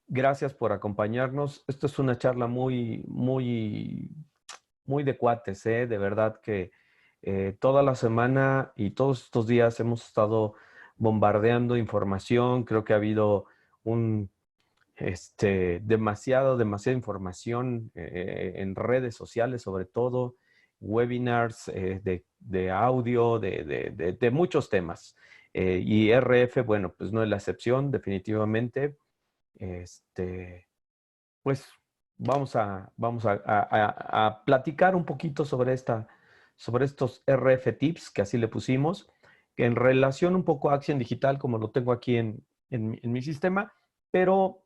Gracias por acompañarnos. Esto es una charla muy de cuates, ¿eh? De verdad que toda la semana y todos estos días hemos estado bombardeando información. Creo que ha habido un, demasiada información en redes sociales, sobre todo, webinars de audio, de muchos temas. Y RF, bueno, pues no es la excepción, definitivamente. Este, pues vamos a platicar un poquito sobre estos RF Tips, que así le pusimos, que en relación un poco a Action Digital, como lo tengo aquí en mi sistema, pero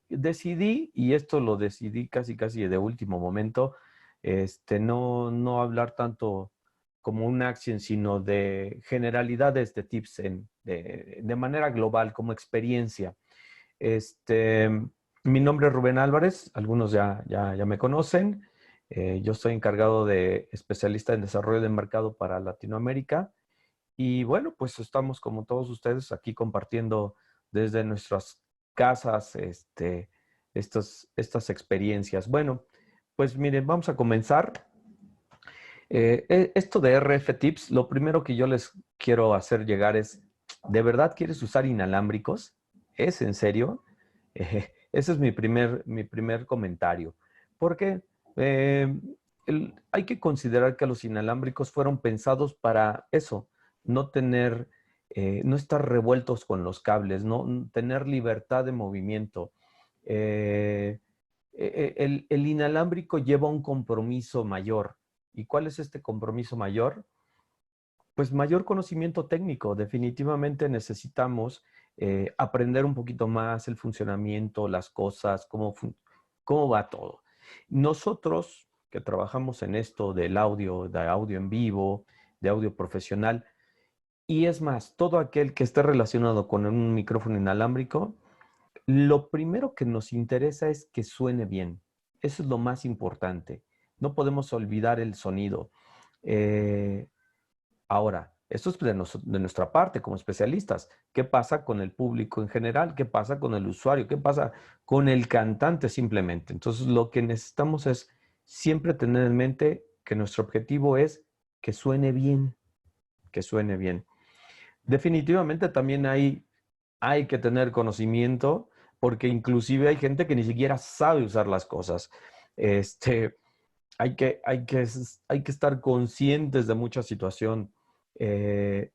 decidí, y esto lo decidí casi de último momento, no hablar tanto como un Action, sino de generalidades de tips de manera global, como experiencia. Este, Mi nombre es Rubén Álvarez, algunos ya me conocen. Yo soy encargado de especialista en desarrollo de mercado para Latinoamérica. Y bueno, pues estamos como todos ustedes aquí compartiendo desde nuestras casas estas experiencias. Bueno, pues miren, vamos a comenzar. Esto de RF Tips, lo primero que yo les quiero hacer llegar es, ¿de verdad quieres usar inalámbricos? ¿Es en serio? Ese es mi primer comentario. Porque hay que considerar que los inalámbricos fueron pensados para eso, no tener, no estar revueltos con los cables, no tener libertad de movimiento. Eh, el inalámbrico lleva un compromiso mayor. ¿Y cuál es este compromiso mayor? Pues mayor conocimiento técnico. Definitivamente necesitamos aprender un poquito más el funcionamiento, las cosas, cómo va todo. Nosotros que trabajamos en esto del audio, de audio en vivo, de audio profesional, y es más, todo aquel que esté relacionado con un micrófono inalámbrico, lo primero que nos interesa es que suene bien. Eso es lo más importante. No podemos olvidar el sonido. Eh, Ahora, esto es de nuestra parte como especialistas. ¿Qué pasa con el público en general? ¿Qué pasa con el usuario? ¿Qué pasa con el cantante simplemente? Entonces, lo que necesitamos es siempre tener en mente que nuestro objetivo es que suene bien, que suene bien. Definitivamente también hay que tener conocimiento porque inclusive hay gente que ni siquiera sabe usar las cosas. Este, hay que estar conscientes de mucha situación. Eh,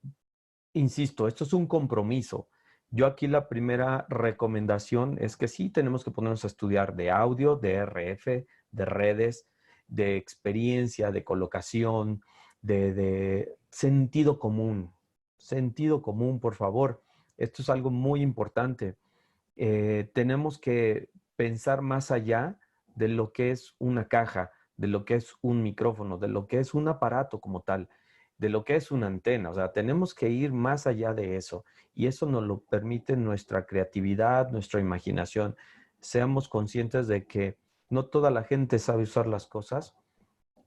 Insisto, esto es un compromiso. Yo aquí la primera recomendación es que sí tenemos que ponernos a estudiar de audio, de RF, de redes, de experiencia, de colocación, de sentido común. Sentido común, por favor. Esto es algo muy importante. Tenemos que pensar más allá de lo que es una caja, de lo que es un micrófono, de lo que es un aparato como tal, de lo que es una antena. O sea, tenemos que ir más allá de eso. Y eso nos lo permite nuestra creatividad, nuestra imaginación. Seamos conscientes de que no toda la gente sabe usar las cosas.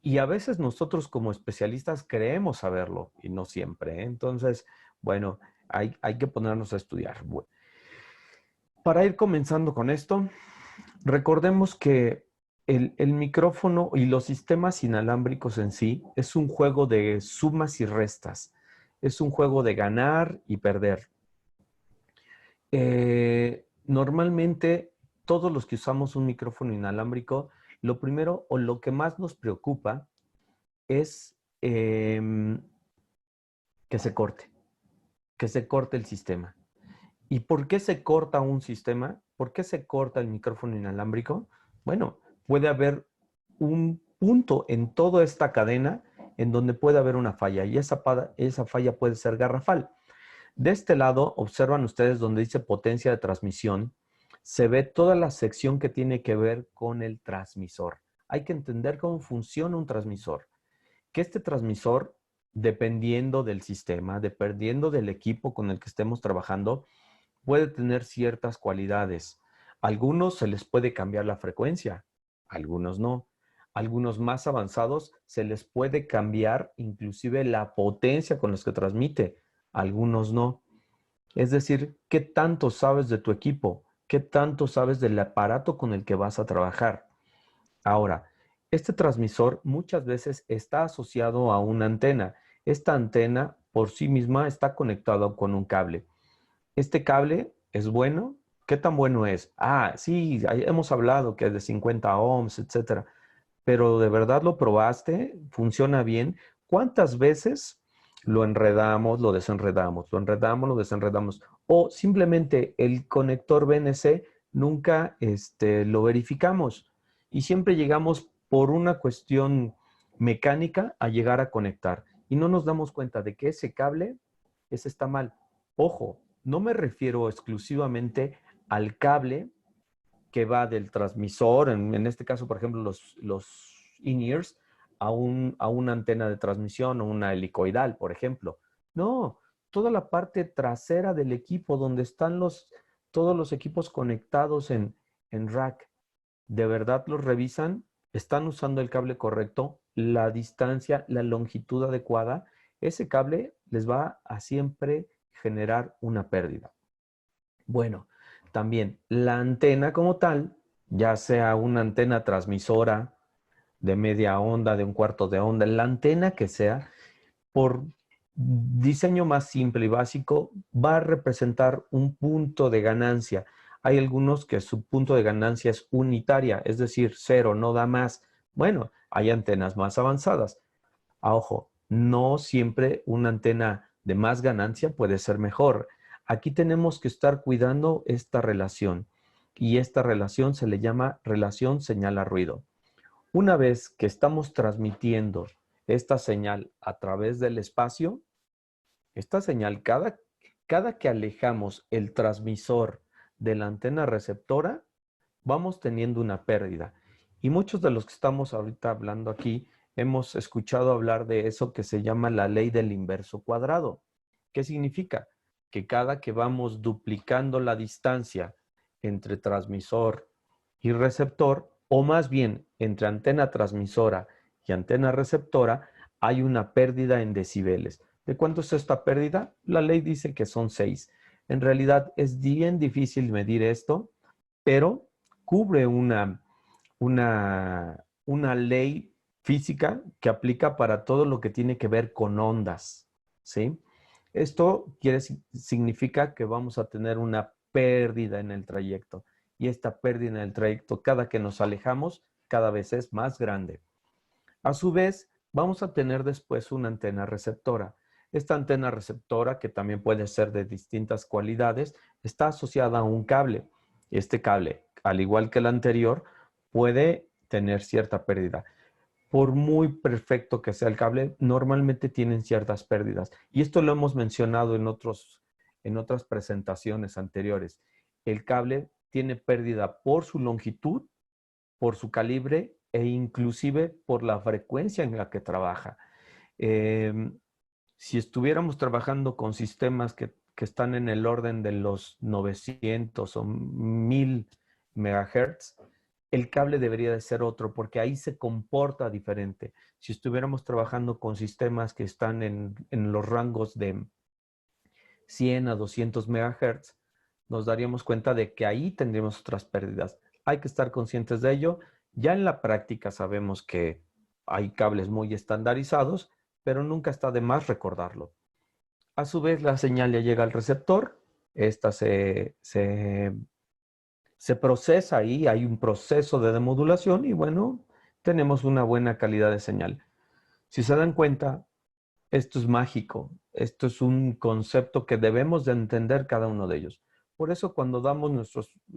Y a veces nosotros como especialistas creemos saberlo y no siempre, ¿eh? Entonces, bueno, hay que ponernos a estudiar. Para ir comenzando con esto, recordemos que el micrófono y los sistemas inalámbricos en sí es un juego de sumas y restas. Es un juego de ganar y perder. Normalmente, todos los que usamos un micrófono inalámbrico, lo primero o lo que más nos preocupa es que se corte el sistema. ¿Y por qué se corta un sistema? ¿Por qué se corta el micrófono inalámbrico? Bueno, puede haber un punto en toda esta cadena en donde puede haber una falla y esa falla puede ser garrafal. De este lado, observan ustedes donde dice potencia de transmisión, se ve toda la sección que tiene que ver con el transmisor. Hay que entender cómo funciona un transmisor. Que este transmisor, dependiendo del sistema, dependiendo del equipo con el que estemos trabajando, puede tener ciertas cualidades. Algunos se les puede cambiar la frecuencia, algunos no. Algunos más avanzados se les puede cambiar inclusive la potencia con los que transmite, algunos no. Es decir, ¿qué tanto sabes de tu equipo? ¿Qué tanto sabes del aparato con el que vas a trabajar? Ahora, este transmisor muchas veces está asociado a una antena. Esta antena por sí misma está conectada con un cable. ¿Este cable es bueno? ¿Qué tan bueno es? Ah, sí, hemos hablado que es de 50 ohms, etcétera. Pero ¿de verdad lo probaste? ¿Funciona bien? ¿Cuántas veces lo enredamos, lo desenredamos, lo enredamos, lo desenredamos? O simplemente el conector BNC nunca lo verificamos y siempre llegamos por una cuestión mecánica a llegar a conectar y no nos damos cuenta de que ese está mal. Ojo, no me refiero exclusivamente al cable que va del transmisor, en este caso, por ejemplo, los in-ears, a una antena de transmisión o una helicoidal, por ejemplo. No, toda la parte trasera del equipo, donde están todos los equipos conectados en rack, ¿de verdad los revisan? ¿Están usando el cable correcto? ¿La distancia, la longitud adecuada? Ese cable les va a siempre generar una pérdida. Bueno, también la antena como tal, ya sea una antena transmisora de media onda, de un cuarto de onda, la antena que sea, por diseño más simple y básico, va a representar un punto de ganancia. Hay algunos que su punto de ganancia es unitaria, es decir, cero, no da más. Bueno, hay antenas más avanzadas. Ojo, no siempre una antena de más ganancia puede ser mejor. Aquí tenemos que estar cuidando esta relación y esta relación se le llama relación señal a ruido. Una vez que estamos transmitiendo esta señal a través del espacio, esta señal, cada que alejamos el transmisor de la antena receptora, vamos teniendo una pérdida. Y muchos de los que estamos ahorita hablando aquí hemos escuchado hablar de eso que se llama la ley del inverso cuadrado. ¿Qué significa? Que cada que vamos duplicando la distancia entre transmisor y receptor, o más bien entre antena transmisora y antena receptora, hay una pérdida en decibeles. ¿De cuánto es esta pérdida? La ley dice que son 6. En realidad es bien difícil medir esto, pero cubre una ley física que aplica para todo lo que tiene que ver con ondas, ¿sí? Esto significa que vamos a tener una pérdida en el trayecto y esta pérdida en el trayecto, cada que nos alejamos, cada vez es más grande. A su vez, vamos a tener después una antena receptora. Esta antena receptora, que también puede ser de distintas cualidades, está asociada a un cable. Este cable, al igual que el anterior, puede tener cierta pérdida. Por muy perfecto que sea el cable, normalmente tienen ciertas pérdidas. Y esto lo hemos mencionado en otras presentaciones anteriores. El cable tiene pérdida por su longitud, por su calibre e inclusive por la frecuencia en la que trabaja. Eh, si estuviéramos trabajando con sistemas que están en el orden de los 900 o 1000 megahertz, el cable debería de ser otro porque ahí se comporta diferente. Si estuviéramos trabajando con sistemas que están en los rangos de 100 a 200 megahertz, nos daríamos cuenta de que ahí tendríamos otras pérdidas. Hay que estar conscientes de ello. Ya en la práctica sabemos que hay cables muy estandarizados, pero nunca está de más recordarlo. A su vez, la señal ya llega al receptor. Esta se procesa ahí, hay un proceso de demodulación y bueno, tenemos una buena calidad de señal. Si se dan cuenta, esto es mágico, esto es un concepto que debemos de entender cada uno de ellos. Por eso cuando damos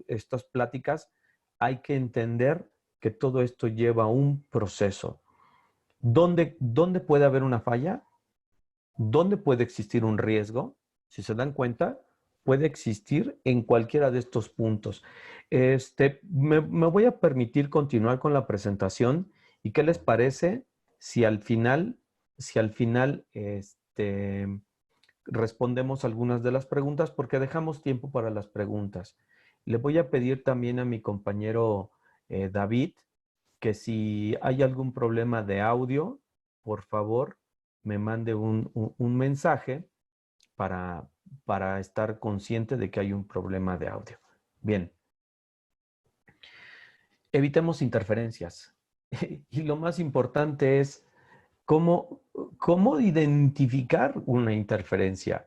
estas pláticas, hay que entender que todo esto lleva un proceso. ¿Dónde puede haber una falla? ¿Dónde puede existir un riesgo? Si se dan cuenta, puede existir en cualquiera de estos puntos. Me voy a permitir continuar con la presentación y qué les parece si al final respondemos algunas de las preguntas porque dejamos tiempo para las preguntas. Le voy a pedir también a mi compañero David que si hay algún problema de audio, por favor, me mande un mensaje para, para estar consciente de que hay un problema de audio. Bien, evitemos interferencias. Y lo más importante es cómo identificar una interferencia.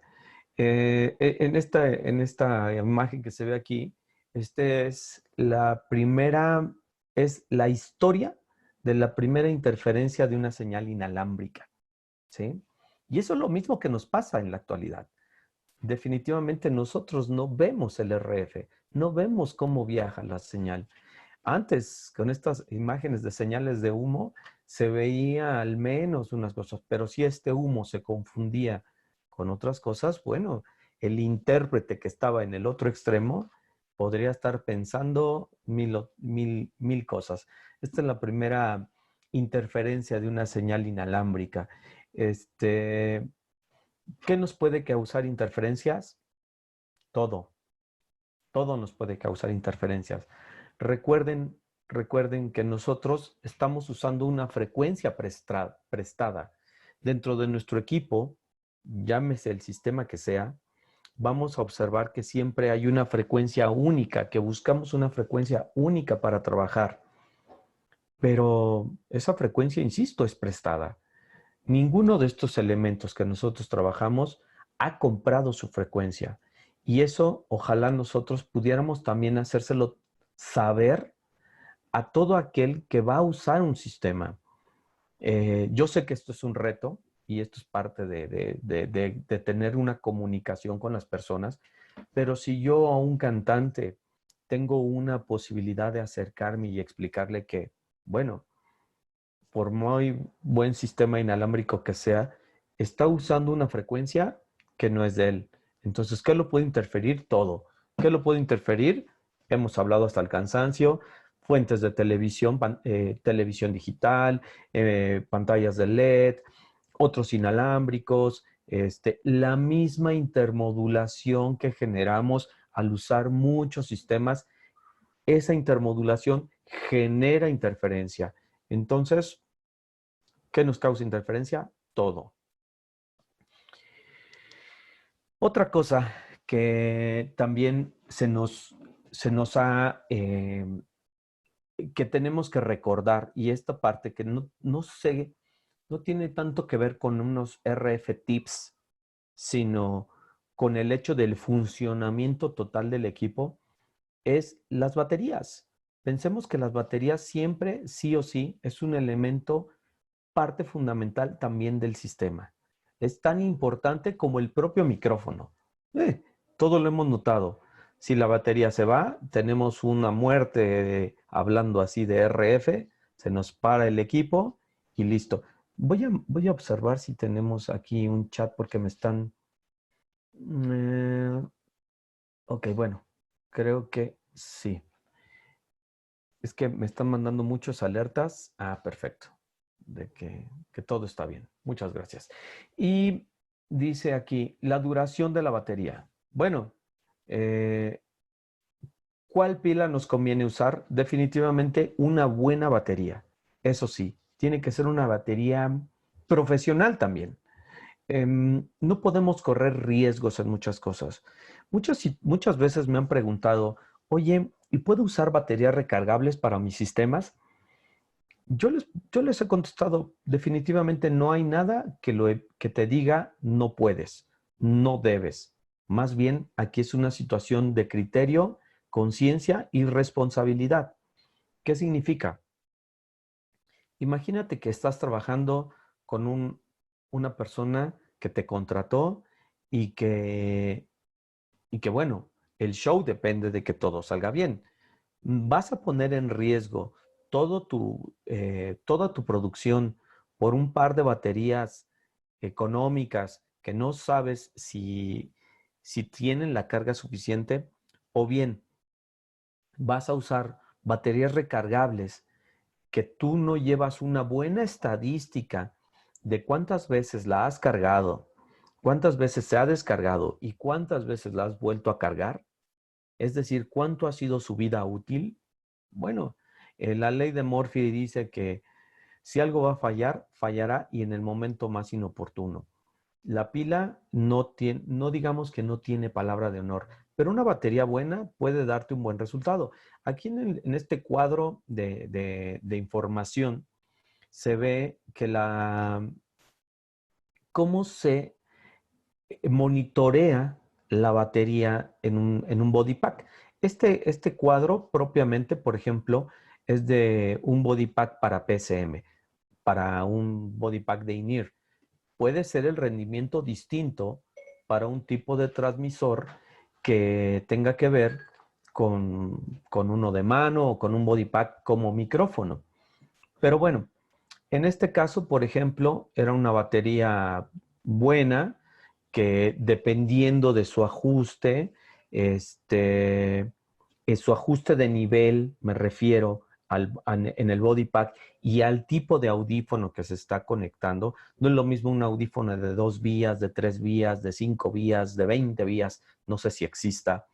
En esta imagen que se ve aquí, es la historia de la primera interferencia de una señal inalámbrica, ¿sí? Y eso es lo mismo que nos pasa en la actualidad. Definitivamente nosotros no vemos el RF, no vemos cómo viaja la señal. Antes, con estas imágenes de señales de humo, se veía al menos unas cosas, pero si este humo se confundía con otras cosas, bueno, el intérprete que estaba en el otro extremo podría estar pensando mil cosas. Esta es la primera interferencia de una señal inalámbrica. Este, ¿Qué nos puede causar interferencias? Todo, todo nos puede causar interferencias. Recuerden, recuerden que nosotros estamos usando una frecuencia prestada. Dentro de nuestro equipo, llámese el sistema que sea, vamos a observar que siempre hay una frecuencia única, que buscamos una frecuencia única para trabajar. Pero esa frecuencia, insisto, es prestada. Ninguno de estos elementos que nosotros trabajamos ha comprado su frecuencia. Y eso, ojalá nosotros pudiéramos también hacérselo saber a todo aquel que va a usar un sistema. Yo sé que esto es un reto y esto es parte de tener una comunicación con las personas, pero si yo a un cantante tengo una posibilidad de acercarme y explicarle que, bueno, por muy buen sistema inalámbrico que sea, está usando una frecuencia que no es de él. Entonces, ¿qué lo puede interferir? Todo. ¿Qué lo puede interferir? Hemos hablado hasta el cansancio, fuentes de televisión, televisión digital, pantallas de LED, otros inalámbricos, la misma intermodulación que generamos al usar muchos sistemas, esa intermodulación genera interferencia. Entonces, ¿qué nos causa interferencia? Todo. Otra cosa que también se nos ha, que tenemos que recordar, y esta parte que no tiene tanto que ver con unos RF tips, sino con el hecho del funcionamiento total del equipo, es las baterías. Pensemos que las baterías siempre, sí o sí, es un elemento parte fundamental también del sistema. Es tan importante como el propio micrófono. Todo lo hemos notado. Si la batería se va, tenemos una muerte, hablando así de RF, se nos para el equipo y listo. Voy a observar si tenemos aquí un chat porque me están... ok, bueno, creo que sí. Es que me están mandando muchas alertas. Ah, perfecto. De que todo está bien. Muchas gracias. Y dice aquí, la duración de la batería. Bueno, eh, ¿cuál pila nos conviene usar? Definitivamente una buena batería. Eso sí, tiene que ser una batería profesional también. No podemos correr riesgos en muchas cosas. Muchas veces me han preguntado, oye, ¿y puedo usar baterías recargables para mis sistemas? Yo les he contestado, definitivamente no hay nada que te diga no puedes, no debes. Más bien, aquí es una situación de criterio, conciencia y responsabilidad. ¿Qué significa? Imagínate que estás trabajando con una persona que te contrató y que, bueno, el show depende de que todo salga bien. Vas a poner en riesgo toda tu producción por un par de baterías económicas que no sabes si tienen la carga suficiente, o bien vas a usar baterías recargables que tú no llevas una buena estadística de cuántas veces la has cargado, cuántas veces se ha descargado y cuántas veces la has vuelto a cargar, es decir, cuánto ha sido su vida útil. Bueno, la ley de Murphy dice que si algo va a fallar, fallará y en el momento más inoportuno. La pila no tiene, no digamos que no tiene palabra de honor, pero una batería buena puede darte un buen resultado. Aquí en este cuadro de información se ve que cómo se monitorea la batería en un body pack. Este cuadro propiamente, por ejemplo, es de un body pack para PCM, para un body pack de INIR. Puede ser el rendimiento distinto para un tipo de transmisor que tenga que ver con uno de mano o con un body pack como micrófono. Pero bueno, en este caso, por ejemplo, era una batería buena que dependiendo de su ajuste, este, su ajuste de nivel, me refiero en el body pack y al tipo de audífono que se está conectando. No es lo mismo un audífono de 2 vías, de 3 vías, de 5 vías, de 20 vías, no sé si exista,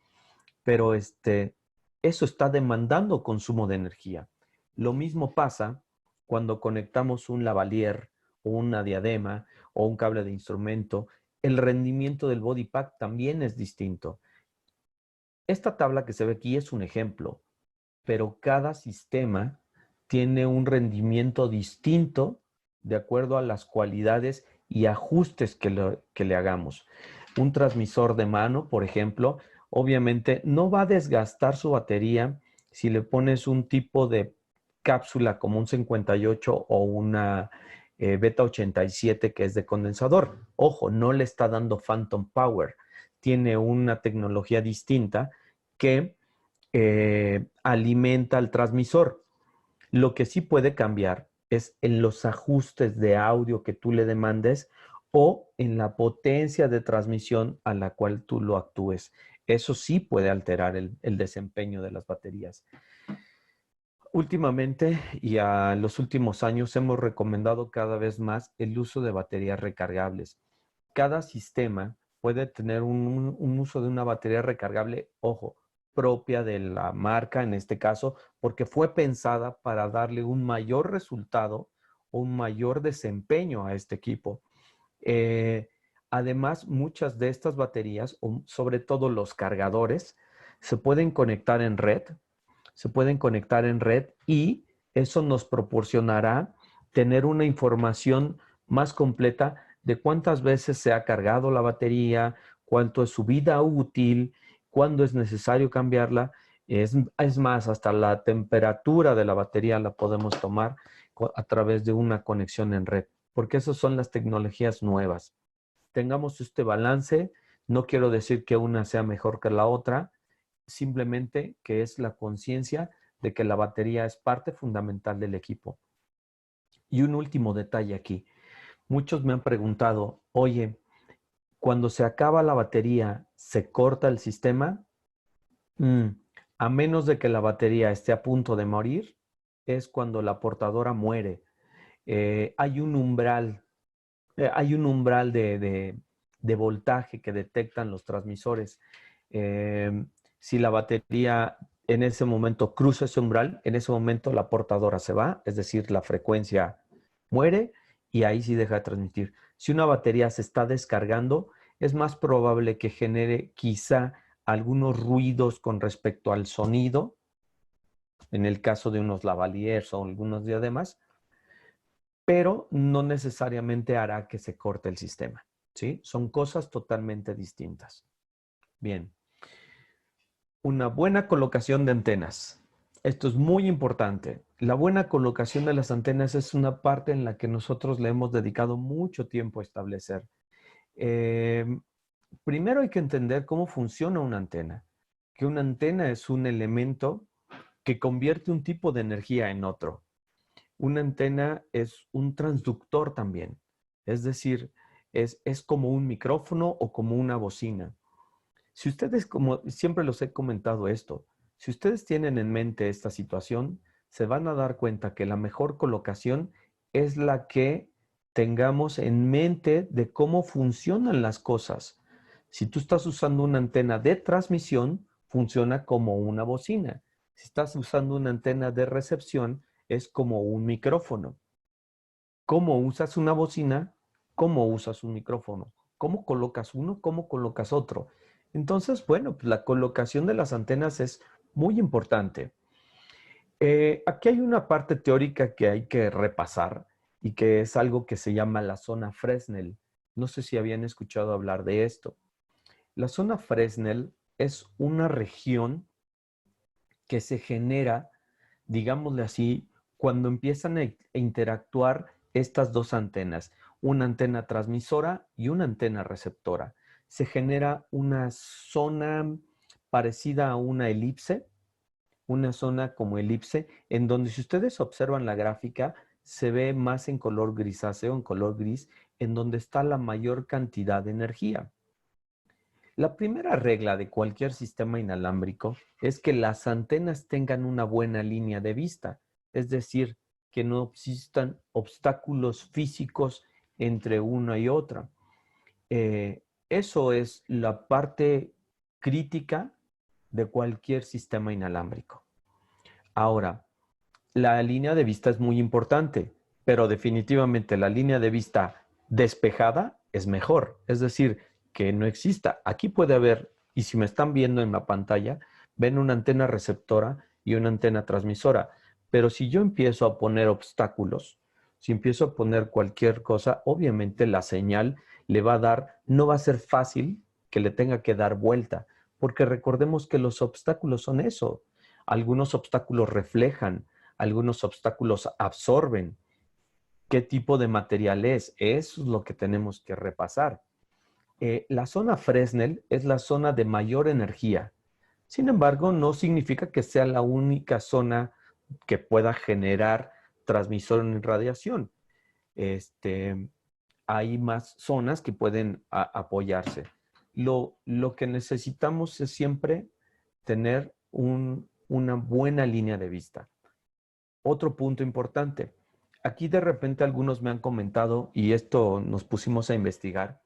pero eso está demandando consumo de energía. Lo mismo pasa cuando conectamos un lavalier o una diadema o un cable de instrumento. El rendimiento del body pack también es distinto. Esta tabla que se ve aquí es un ejemplo, pero cada sistema tiene un rendimiento distinto de acuerdo a las cualidades y ajustes que le hagamos. Un transmisor de mano, por ejemplo, obviamente no va a desgastar su batería si le pones un tipo de cápsula como un 58 o una beta 87 que es de condensador. Ojo, no le está dando phantom power. Tiene una tecnología distinta que alimenta al transmisor. Lo que sí puede cambiar es en los ajustes de audio que tú le demandes o en la potencia de transmisión a la cual tú lo actúes. Eso sí puede alterar el desempeño de las baterías. Últimamente y a los últimos años hemos recomendado cada vez más el uso de baterías recargables. Cada sistema puede tener un uso de una batería recargable, ojo, propia de la marca en este caso, porque fue pensada para darle un mayor resultado o un mayor desempeño a este equipo. Eh, Además, muchas de estas baterías, o sobre todo los cargadores, se pueden conectar en red, y eso nos proporcionará tener una información más completa de cuántas veces se ha cargado la batería, cuánto es su vida útil, cuándo es necesario cambiarla. Es más, hasta la temperatura de la batería la podemos tomar a través de una conexión en red, porque esas son las tecnologías nuevas. Tengamos este balance. No quiero decir que una sea mejor que la otra, simplemente que es la conciencia de que la batería es parte fundamental del equipo. Y un último detalle aquí. Muchos me han preguntado, oye, cuando se acaba la batería, ¿se corta el sistema? Mm, a menos de que la batería esté a punto de morir, es cuando la portadora muere. Hay un umbral de voltaje que detectan los transmisores. Eh, si la batería en ese momento cruza ese umbral, en ese momento la portadora se va, es decir, la frecuencia muere y ahí sí deja de transmitir. Si una batería se está descargando, es más probable que genere quizá algunos ruidos con respecto al sonido, en el caso de unos lavaliers o algunos diademas, pero no necesariamente hará que se corte el sistema, ¿sí? Son cosas totalmente distintas. Bien, una buena colocación de antenas. Esto es muy importante. La buena colocación de las antenas es una parte en la que nosotros le hemos dedicado mucho tiempo a establecer. Eh, Primero hay que entender cómo funciona una antena. Que una antena es un elemento que convierte un tipo de energía en otro. Una antena es un transductor también. Es decir, es como un micrófono o como una bocina. Si ustedes, como siempre los he comentado esto, si ustedes tienen en mente esta situación, se van a dar cuenta que la mejor colocación es la que tengamos en mente de cómo funcionan las cosas. Si tú estás usando una antena de transmisión, funciona como una bocina. Si estás usando una antena de recepción, es como un micrófono. ¿Cómo usas una bocina? ¿Cómo usas un micrófono? ¿Cómo colocas uno? ¿Cómo colocas otro? Entonces, bueno, pues la colocación de las antenas es muy importante. Aquí hay una parte teórica que hay que repasar y que es algo que se llama la zona Fresnel. No sé si habían escuchado hablar de esto. La zona Fresnel es una región que se genera, digámosle así, cuando empiezan a interactuar estas dos antenas, una antena transmisora y una antena receptora. Se genera una zona parecida a una zona como elipse, en donde si ustedes observan la gráfica, se ve más en color grisáceo, en color gris, en donde está la mayor cantidad de energía. La primera regla de cualquier sistema inalámbrico es que las antenas tengan una buena línea de vista, es decir, que no existan obstáculos físicos entre una y otra. Eso es la parte crítica de cualquier sistema inalámbrico. Ahora, la línea de vista es muy importante, pero definitivamente la línea de vista despejada es mejor. Es decir, que no exista. Aquí puede haber, y si me están viendo en la pantalla, ven una antena receptora y una antena transmisora. Pero si yo empiezo a poner obstáculos, si empiezo a poner cualquier cosa, obviamente la señal le va a dar, no va a ser fácil que le tenga que dar vuelta, porque recordemos que los obstáculos son eso. Algunos obstáculos reflejan, algunos obstáculos absorben. ¿Qué tipo de material es? Eso es lo que tenemos que repasar. La zona Fresnel es la zona de mayor energía. Sin embargo, no significa que sea la única zona que pueda generar transmisor en radiación. Hay más zonas que pueden apoyarse. Lo que necesitamos es siempre tener una buena línea de vista. Otro punto importante. Aquí de repente algunos me han comentado, y esto nos pusimos a investigar,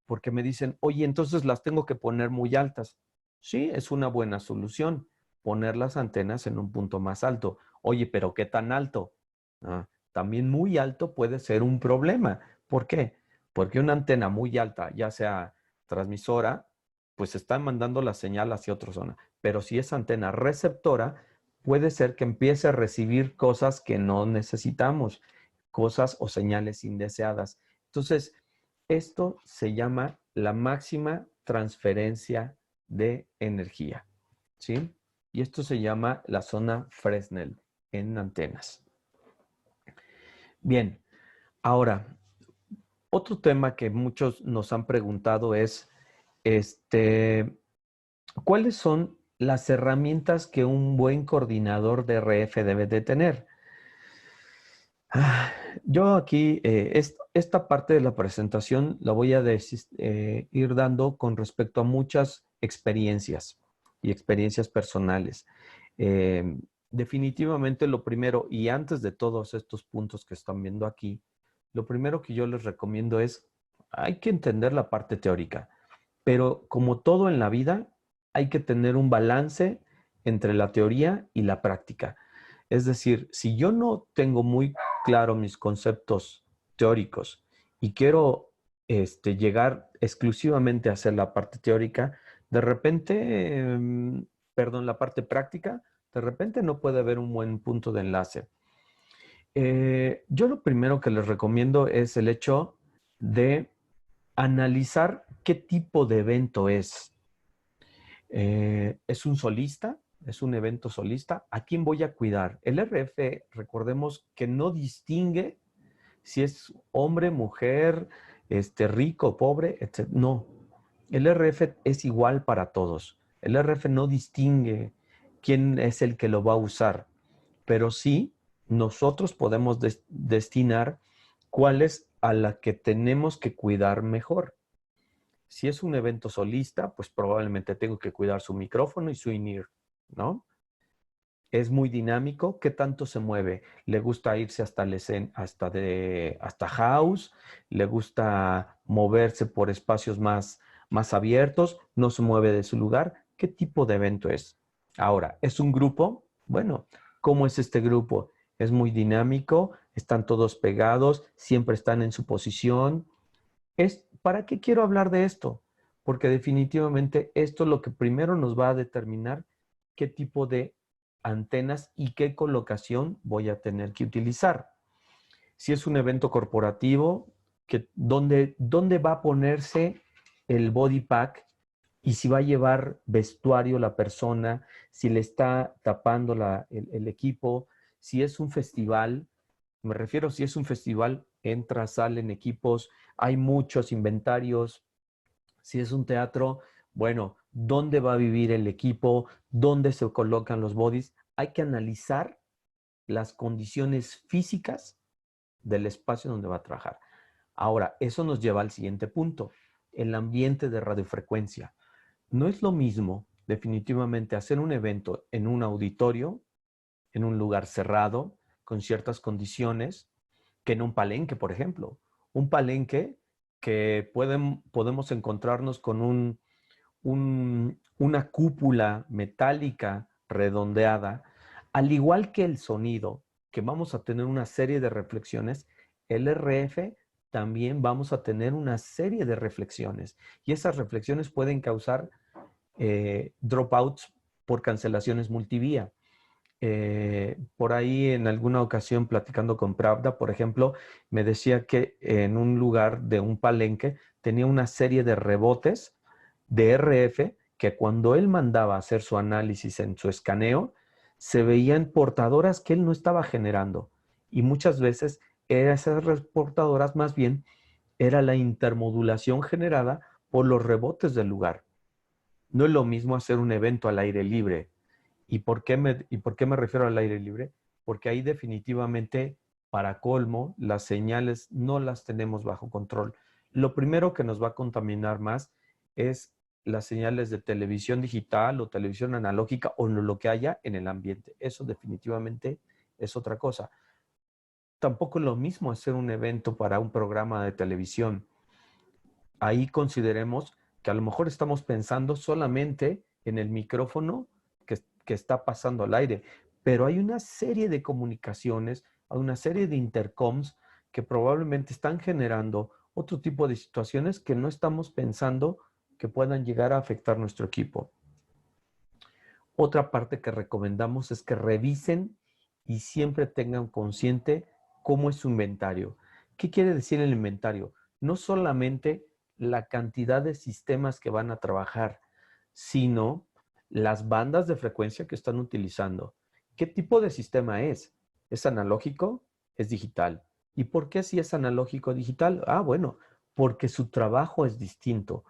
porque me dicen, oye, entonces las tengo que poner muy altas. Sí, es una buena solución, poner las antenas en un punto más alto. Oye, pero ¿qué tan alto? También muy alto puede ser un problema. ¿Por qué? Porque una antena muy alta, ya sea transmisora, pues está mandando la señal hacia otra zona. Pero si es antena receptora, puede ser que empiece a recibir cosas que no necesitamos, cosas o señales indeseadas. Entonces, esto se llama la máxima transferencia de energía, ¿sí? Y esto se llama la zona Fresnel en antenas. Bien, ahora, otro tema que muchos nos han preguntado es, ¿cuáles son las herramientas que un buen coordinador de RF debe de tener? Yo aquí, esta parte de la presentación la voy a ir dando con respecto a muchas experiencias y experiencias personales. Definitivamente lo primero, y antes de todos estos puntos que están viendo aquí, lo primero que yo les recomiendo es, hay que entender la parte teórica, pero como todo en la vida, hay que tener un balance entre la teoría y la práctica. Es decir, si yo no tengo muy claro mis conceptos teóricos y quiero llegar exclusivamente a hacer la parte teórica, de repente, perdón, la parte práctica, de repente no puede haber un buen punto de enlace. Yo lo primero que les recomiendo es el hecho de analizar qué tipo de evento es. ¿Es un solista? ¿Es un evento solista? ¿A quién voy a cuidar? El RF, recordemos que no distingue si es hombre, mujer, rico, pobre, etc. No. El RF es igual para todos. El RF no distingue quién es el que lo va a usar, pero sí nosotros podemos destinar cuál es a la que tenemos que cuidar mejor. Si es un evento solista, pues probablemente tengo que cuidar su micrófono y su in-ear, ¿no? Es muy dinámico. ¿Qué tanto se mueve? ¿Le gusta irse hasta house? ¿Le gusta moverse por espacios más abiertos? ¿No se mueve de su lugar? ¿Qué tipo de evento es? Ahora, ¿es un grupo? Bueno, ¿cómo es este grupo? Es muy dinámico, están todos pegados, siempre están en su posición. ¿para qué quiero hablar de esto? Porque definitivamente esto es lo que primero nos va a determinar qué tipo de antenas y qué colocación voy a tener que utilizar. Si es un evento corporativo, ¿dónde va a ponerse el body pack? Y si va a llevar vestuario la persona, si le está tapando el equipo, si es un festival, me refiero, si es un festival, entra, salen equipos, hay muchos inventarios. Si es un teatro, bueno, ¿dónde va a vivir el equipo? ¿Dónde se colocan los bodies? Hay que analizar las condiciones físicas del espacio donde va a trabajar. Ahora, eso nos lleva al siguiente punto, el ambiente de radiofrecuencia. No es lo mismo, definitivamente, hacer un evento en un auditorio, en un lugar cerrado, con ciertas condiciones, que en un palenque, por ejemplo. Un palenque que podemos encontrarnos con una cúpula metálica redondeada, al igual que el sonido, que vamos a tener una serie de reflexiones, el RF también vamos a tener una serie de reflexiones y esas reflexiones pueden causar dropouts por cancelaciones multivía. Por ahí en alguna ocasión platicando con Pravda, por ejemplo, me decía que en un lugar de un palenque tenía una serie de rebotes de RF que cuando él mandaba a hacer su análisis en su escaneo, se veían portadoras que él no estaba generando. Y muchas veces esas portadoras más bien era la intermodulación generada por los rebotes del lugar. No es lo mismo hacer un evento al aire libre. ¿Y por qué me refiero al aire libre? Porque ahí definitivamente, para colmo, las señales no las tenemos bajo control. Lo primero que nos va a contaminar más es las señales de televisión digital o televisión analógica o lo que haya en el ambiente. Eso definitivamente es otra cosa. Tampoco es lo mismo hacer un evento para un programa de televisión. Ahí consideremos que a lo mejor estamos pensando solamente en el micrófono que está pasando al aire, pero hay una serie de comunicaciones, hay una serie de intercoms que probablemente están generando otro tipo de situaciones que no estamos pensando que puedan llegar a afectar nuestro equipo. Otra parte que recomendamos es que revisen y siempre tengan consciente cómo es su inventario. ¿Qué quiere decir el inventario? No solamente la cantidad de sistemas que van a trabajar, sino las bandas de frecuencia que están utilizando. ¿Qué tipo de sistema es? ¿Es analógico? ¿Es digital? ¿Y por qué si es analógico o digital? Ah, bueno, porque su trabajo es distinto.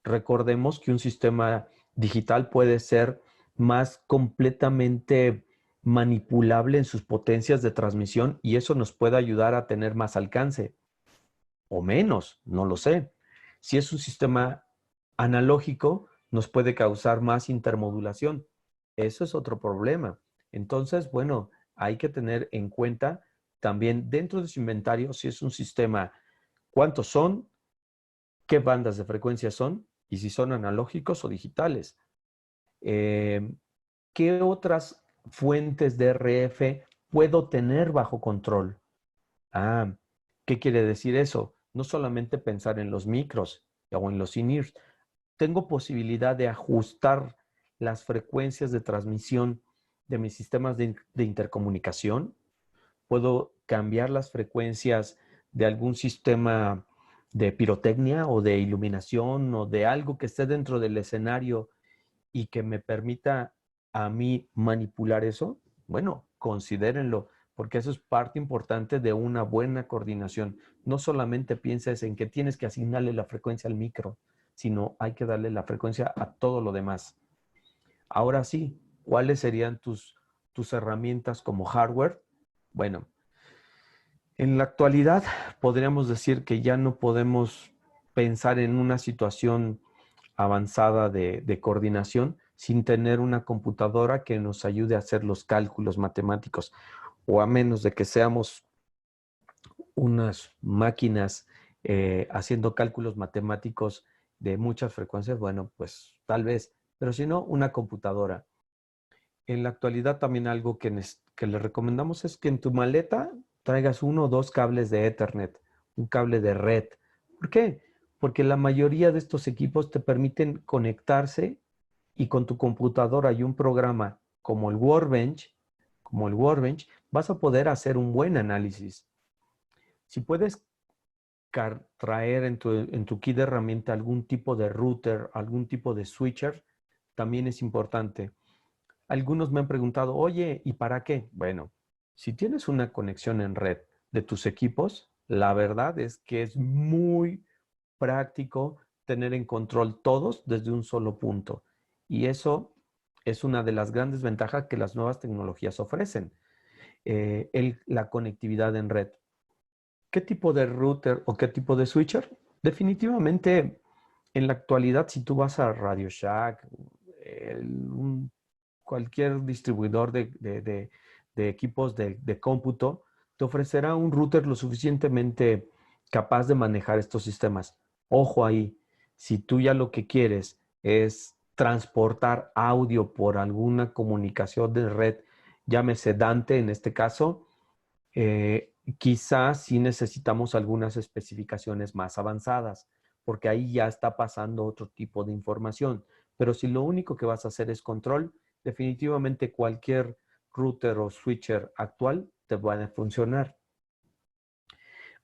Recordemos que un sistema digital puede ser más completamente manipulable en sus potencias de transmisión y eso nos puede ayudar a tener más alcance o menos, no lo sé. Si es un sistema analógico, nos puede causar más intermodulación. Eso es otro problema. Entonces, bueno, hay que tener en cuenta también dentro de su inventario si es un sistema, cuántos son, qué bandas de frecuencia son y si son analógicos o digitales. Eh, ¿Qué otras fuentes de RF puedo tener bajo control? Ah, ¿qué quiere decir eso? No solamente pensar en los micros o en los in-ears. Tengo posibilidad de ajustar las frecuencias de transmisión de mis sistemas de intercomunicación. Puedo cambiar las frecuencias de algún sistema de pirotecnia o de iluminación o de algo que esté dentro del escenario y que me permita a mí manipular eso. Bueno, considérenlo, porque eso es parte importante de una buena coordinación. No solamente pienses en que tienes que asignarle la frecuencia al micro, sino hay que darle la frecuencia a todo lo demás. Ahora sí, ¿cuáles serían tus herramientas como hardware? Bueno, en la actualidad podríamos decir que ya no podemos pensar en una situación avanzada de coordinación sin tener una computadora que nos ayude a hacer los cálculos matemáticos, o a menos de que seamos unas máquinas haciendo cálculos matemáticos de muchas frecuencias, bueno, pues tal vez, pero si no, una computadora. En la actualidad también algo que le recomendamos es que en tu maleta traigas uno o dos cables de Ethernet, un cable de red. ¿Por qué? porque la mayoría de estos equipos te permiten conectarse y con tu computadora y un programa como el Workbench, vas a poder hacer un buen análisis. Si puedes traer en tu kit de herramienta algún tipo de router, algún tipo de switcher, también es importante. Algunos me han preguntado, oye, ¿y para qué? Bueno, si tienes una conexión en red de tus equipos, la verdad es que es muy práctico tener en control todos desde un solo punto. Y eso es una de las grandes ventajas que las nuevas tecnologías ofrecen, la conectividad en red. ¿Qué tipo de router o qué tipo de switcher? Definitivamente, en la actualidad, si tú vas a Radio Shack, cualquier distribuidor de equipos de cómputo, te ofrecerá un router lo suficientemente capaz de manejar estos sistemas. Ojo ahí, si tú ya lo que quieres es transportar audio por alguna comunicación de red, llámese Dante en este caso, quizás sí necesitamos algunas especificaciones más avanzadas, porque ahí ya está pasando otro tipo de información. Pero si lo único que vas a hacer es control, definitivamente cualquier router o switcher actual te va a funcionar.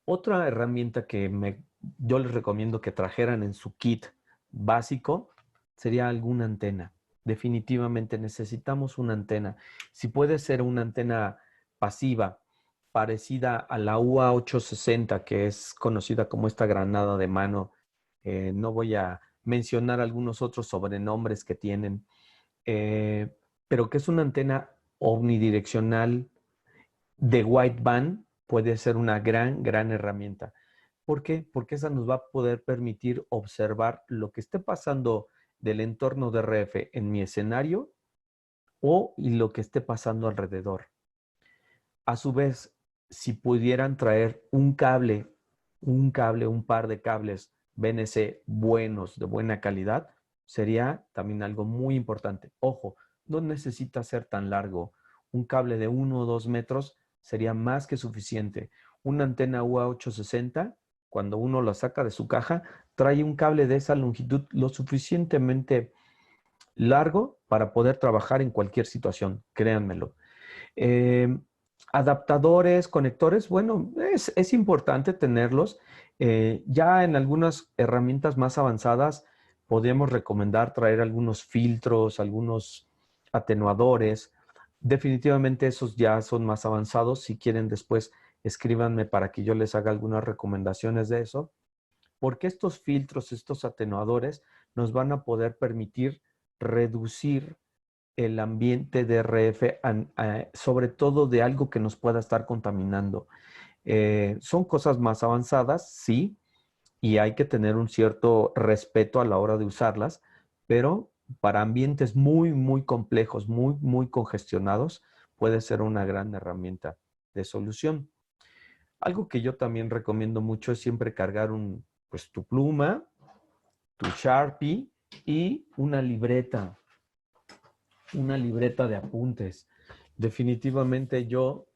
Otra herramienta que yo les recomiendo que trajeran en su kit básico sería alguna antena. Definitivamente necesitamos una antena. Si puede ser una antena pasiva, parecida a la UA860, que es conocida como esta granada de mano. No voy a mencionar algunos otros sobrenombres que tienen, eh, pero que es una antena omnidireccional de wideband, puede ser una gran herramienta. ¿Por qué? Porque esa nos va a poder permitir observar lo que esté pasando del entorno de RF en mi escenario y lo que esté pasando alrededor. A su vez, si pudieran traer un par de cables BNC buenos, de buena calidad, sería también algo muy importante. Ojo, no necesita ser tan largo. Un cable de 1 o 2 metros sería más que suficiente. Una antena UA860, cuando uno la saca de su caja, trae un cable de esa longitud lo suficientemente largo para poder trabajar en cualquier situación, créanmelo. Eh, Adaptadores, conectores, bueno, es importante tenerlos. Ya en algunas herramientas más avanzadas podemos recomendar traer algunos filtros, algunos atenuadores. Definitivamente esos ya son más avanzados. Si quieren después, escríbanme para que yo les haga algunas recomendaciones de eso. Porque estos filtros, estos atenuadores nos van a poder permitir reducir el ambiente de RF, sobre todo de algo que nos pueda estar contaminando. Son cosas más avanzadas, sí, y hay que tener un cierto respeto a la hora de usarlas, pero para ambientes muy complejos, muy congestionados, puede ser una gran herramienta de solución. Algo que yo también recomiendo mucho es siempre cargar pues, tu pluma, tu Sharpie y una libreta de apuntes. Definitivamente yo,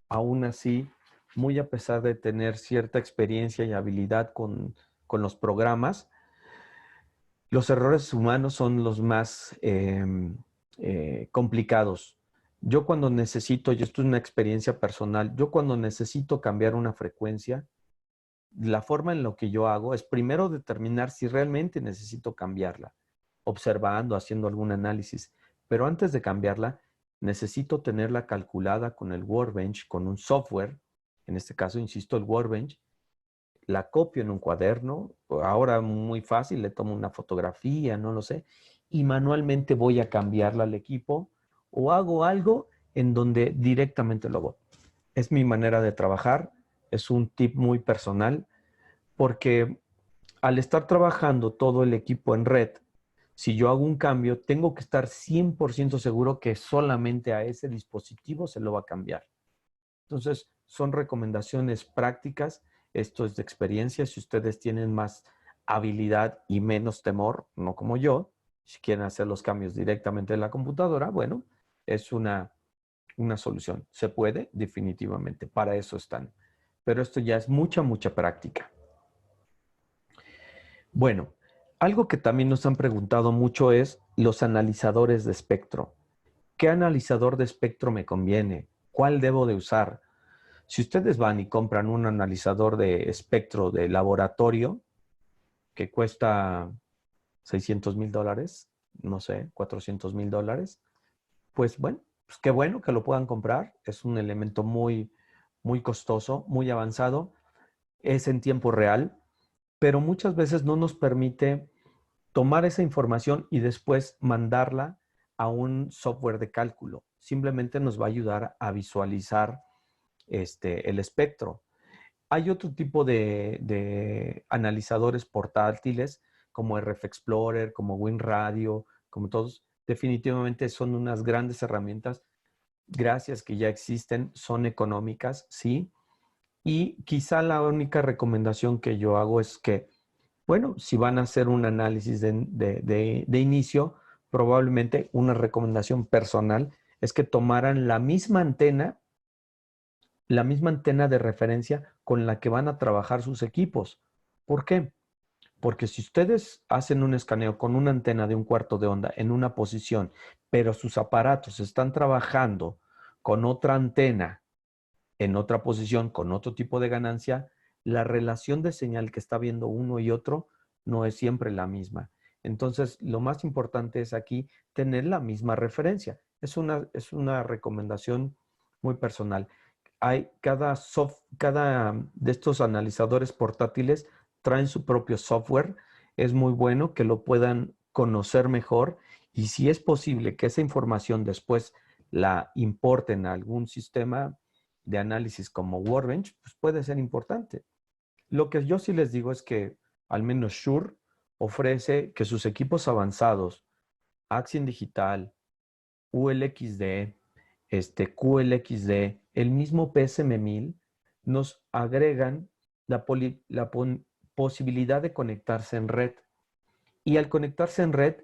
aún así, muy a pesar de tener cierta experiencia y habilidad con los programas, los errores humanos son los más complicados. Yo cuando necesito, y esto es una experiencia personal, yo cuando necesito cambiar una frecuencia, la forma en lo que yo hago es primero determinar si realmente necesito cambiarla, observando, haciendo algún análisis. Pero antes de cambiarla, necesito tenerla calculada con el Workbench, con un software, en este caso, insisto, el Workbench, la copio en un cuaderno, ahora muy fácil, le tomo una fotografía, no lo sé, y manualmente voy a cambiarla al equipo o hago algo en donde directamente lo hago. Es mi manera de trabajar, es un tip muy personal, porque al estar trabajando todo el equipo en red, si yo hago un cambio, tengo que estar 100% seguro que solamente a ese dispositivo se lo va a cambiar. Entonces, son recomendaciones prácticas. Esto es de experiencia. Si ustedes tienen más habilidad y menos temor, no como yo, si quieren hacer los cambios directamente en la computadora, bueno, es una solución. Se puede, definitivamente. Para eso están. Pero esto ya es mucha práctica. Bueno, algo que también nos han preguntado mucho es los analizadores de espectro. ¿Qué analizador de espectro me conviene? ¿Cuál debo de usar? Si ustedes van y compran un analizador de espectro de laboratorio que cuesta $600,000, no sé, $400,000, pues bueno, pues qué bueno que lo puedan comprar. Es un elemento muy, muy costoso, muy avanzado. Es en tiempo real, pero muchas veces no nos permite tomar esa información y después mandarla a un software de cálculo. Simplemente nos va a ayudar a visualizar el espectro. Hay otro tipo de analizadores portátiles como RF Explorer, como WinRadio, como todos. Definitivamente son unas grandes herramientas. Gracias que ya existen, son económicas, sí. Y quizá la única recomendación que yo hago es que, bueno, si van a hacer un análisis de inicio, probablemente una recomendación personal es que tomaran la misma antena de referencia con la que van a trabajar sus equipos. ¿Por qué? Porque si ustedes hacen un escaneo con una antena de 1/4 de onda en una posición, pero sus aparatos están trabajando con otra antena en otra posición, con otro tipo de ganancia, la relación de señal que está viendo uno y otro no es siempre la misma. Entonces, lo más importante es aquí tener la misma referencia. Es una recomendación muy personal. Cada de estos analizadores portátiles traen su propio software. Es muy bueno que lo puedan conocer mejor y si es posible que esa información después la importen a algún sistema de análisis como Workbench, pues puede ser importante. Lo que yo sí les digo es que al menos Shure ofrece que sus equipos avanzados, Axiom Digital, ULXD, QLXD, el mismo PSM-1000, nos agregan la posibilidad de conectarse en red. Y al conectarse en red,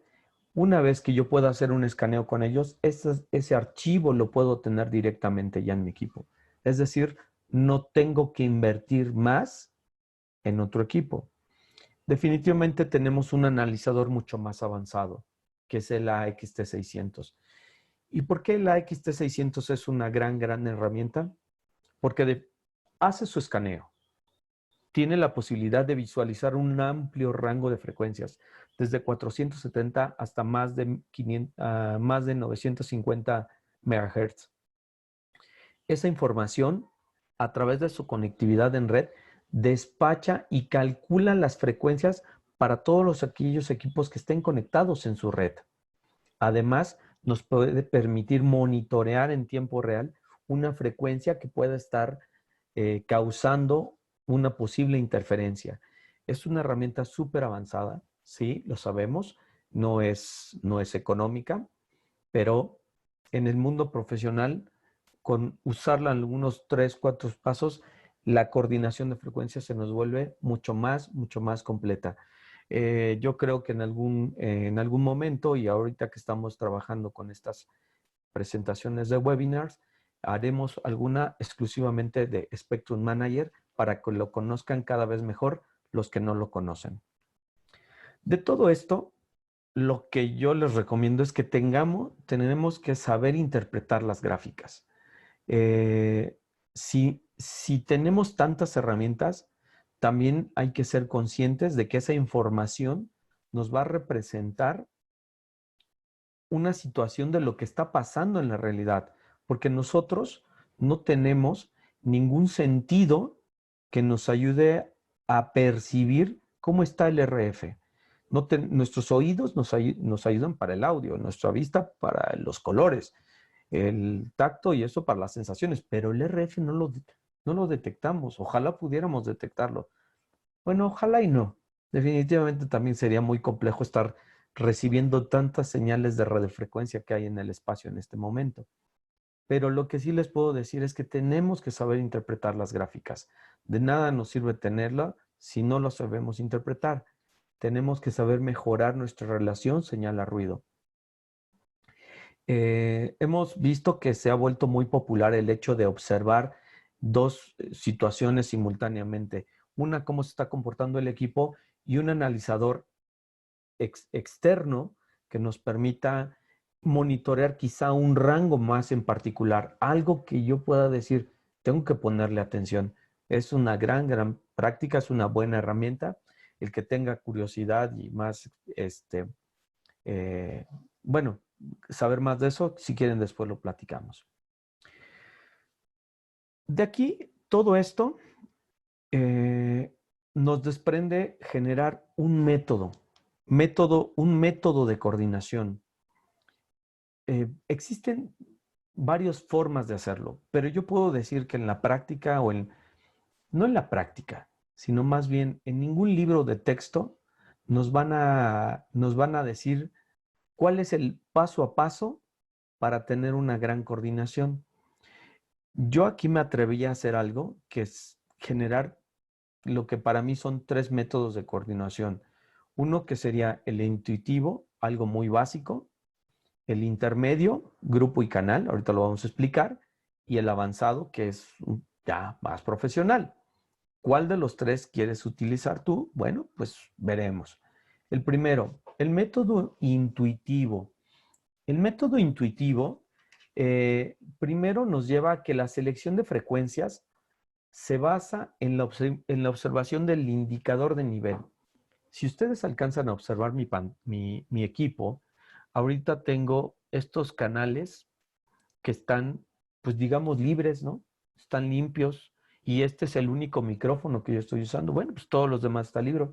una vez que yo pueda hacer un escaneo con ellos, ese archivo lo puedo tener directamente ya en mi equipo. Es decir, no tengo que invertir más en otro equipo. Definitivamente tenemos un analizador mucho más avanzado, que es el AXT600. ¿Y por qué el AXT600 es una gran herramienta? Porque hace su escaneo, tiene la posibilidad de visualizar un amplio rango de frecuencias, desde 470 hasta más de 950 MHz. Esa información, a través de su conectividad en red, despacha y calcula las frecuencias para todos aquellos equipos que estén conectados en su red. Además, nos puede permitir monitorear en tiempo real una frecuencia que pueda estar causando una posible interferencia. Es una herramienta súper avanzada, sí, lo sabemos, no es económica, pero en el mundo profesional, con usarla en algunos 3, 4 pasos, la coordinación de frecuencias se nos vuelve mucho más completa. Yo creo que en algún momento, y ahorita que estamos trabajando con estas presentaciones de webinars, haremos alguna exclusivamente de Spectrum Manager para que lo conozcan cada vez mejor los que no lo conocen. De todo esto, lo que yo les recomiendo es que tenemos que saber interpretar las gráficas. Si tenemos tantas herramientas, también hay que ser conscientes de que esa información nos va a representar una situación de lo que está pasando en la realidad, porque nosotros no tenemos ningún sentido que nos ayude a percibir cómo está el RF. Nuestros oídos nos ayudan para el audio, nuestra vista para los colores, el tacto y eso para las sensaciones, pero el RF no lo detectamos. Ojalá pudiéramos detectarlo. Bueno, ojalá y no. Definitivamente también sería muy complejo estar recibiendo tantas señales de radiofrecuencia que hay en el espacio en este momento. Pero lo que sí les puedo decir es que tenemos que saber interpretar las gráficas. De nada nos sirve tenerla si no lo sabemos interpretar. Tenemos que saber mejorar nuestra relación señal a ruido. Hemos visto que se ha vuelto muy popular el hecho de observar dos situaciones simultáneamente. Una, cómo se está comportando el equipo y un analizador externo que nos permita monitorear quizá un rango más en particular, algo que yo pueda decir, tengo que ponerle atención. Es una gran práctica, es una buena herramienta. El que tenga curiosidad y más, bueno, saber más de eso, si quieren después lo platicamos. De aquí, todo esto nos desprende generar un método de coordinación. Existen varias formas de hacerlo, pero yo puedo decir que en la práctica no en la práctica, sino más bien en ningún libro de texto nos van a decir cuál es el paso a paso para tener una gran coordinación. Yo aquí me atreví a hacer algo que es generar lo que para mí son 3 métodos de coordinación. Uno que sería el intuitivo, algo muy básico, el intermedio, grupo y canal, ahorita lo vamos a explicar, y el avanzado, que es ya más profesional. ¿Cuál de los 3 quieres utilizar tú? Bueno, pues veremos. El primero, el método intuitivo. El método intuitivo primero nos lleva a que la selección de frecuencias se basa en la observación del indicador de nivel. Si ustedes alcanzan a observar mi equipo, ahorita tengo estos canales que están, pues digamos, libres, ¿no? Están limpios y este es el único micrófono que yo estoy usando. Bueno, pues todos los demás están libres.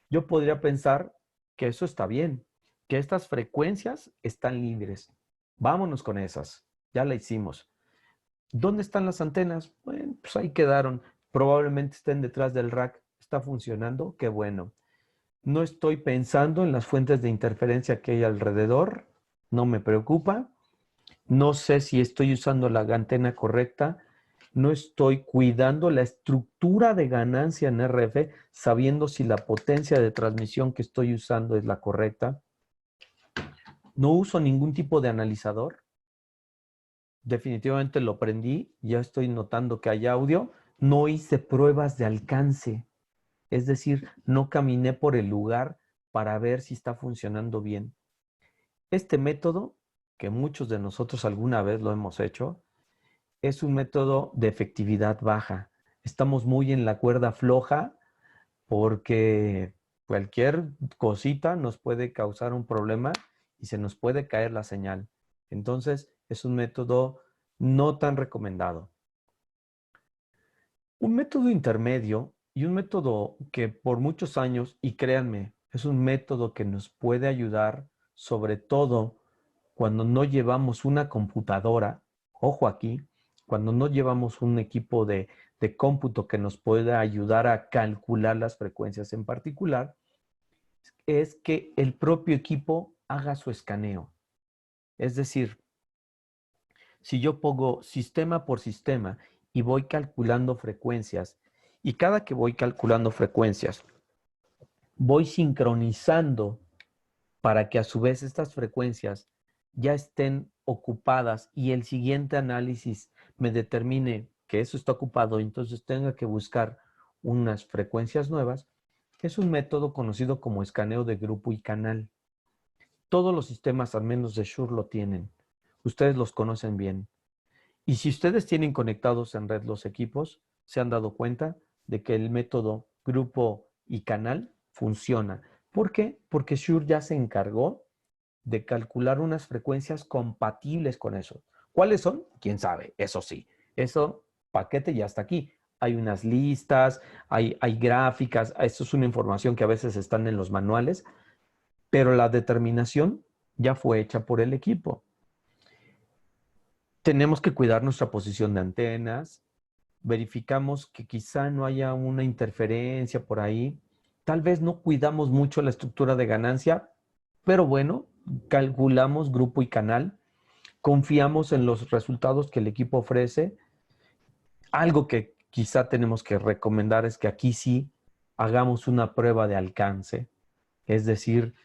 Yo podría pensar que eso está bien, que estas frecuencias están libres. Vámonos con esas. Ya la hicimos. ¿Dónde están las antenas? Bueno, pues ahí quedaron. Probablemente estén detrás del rack. ¿Está funcionando? Qué bueno. No estoy pensando en las fuentes de interferencia que hay alrededor. No me preocupa. No sé si estoy usando la antena correcta. No estoy cuidando la estructura de ganancia en RF, sabiendo si la potencia de transmisión que estoy usando es la correcta. No uso ningún tipo de analizador. Definitivamente lo aprendí. Ya estoy notando que hay audio. No hice pruebas de alcance. Es decir, no caminé por el lugar para ver si está funcionando bien. Este método, que muchos de nosotros alguna vez lo hemos hecho, es un método de efectividad baja. Estamos muy en la cuerda floja porque cualquier cosita nos puede causar un problema y se nos puede caer la señal. Entonces, es un método no tan recomendado. Un método intermedio y un método que por muchos años, y créanme, es un método que nos puede ayudar, sobre todo cuando no llevamos una computadora, ojo aquí, cuando no llevamos un equipo de cómputo que nos pueda ayudar a calcular las frecuencias en particular, es que el propio equipo haga su escaneo. Es decir, si yo pongo sistema por sistema y voy calculando frecuencias, y cada que voy calculando frecuencias, voy sincronizando para que a su vez estas frecuencias ya estén ocupadas y el siguiente análisis me determine que eso está ocupado y entonces tenga que buscar unas frecuencias nuevas, es un método conocido como escaneo de grupo y canal. Todos los sistemas, al menos de Shure, lo tienen. Ustedes los conocen bien. Y si ustedes tienen conectados en red los equipos, se han dado cuenta de que el método grupo y canal funciona. ¿Por qué? Porque Shure ya se encargó de calcular unas frecuencias compatibles con eso. ¿Cuáles son? ¿Quién sabe? Eso sí, eso paquete ya está aquí. Hay unas listas, hay gráficas, esto es una información que a veces están en los manuales, pero la determinación ya fue hecha por el equipo. Tenemos que cuidar nuestra posición de antenas, verificamos que quizá no haya una interferencia por ahí, tal vez no cuidamos mucho la estructura de ganancia, pero bueno, calculamos grupo y canal, confiamos en los resultados que el equipo ofrece. Algo que quizá tenemos que recomendar es que aquí sí hagamos una prueba de alcance, es decir,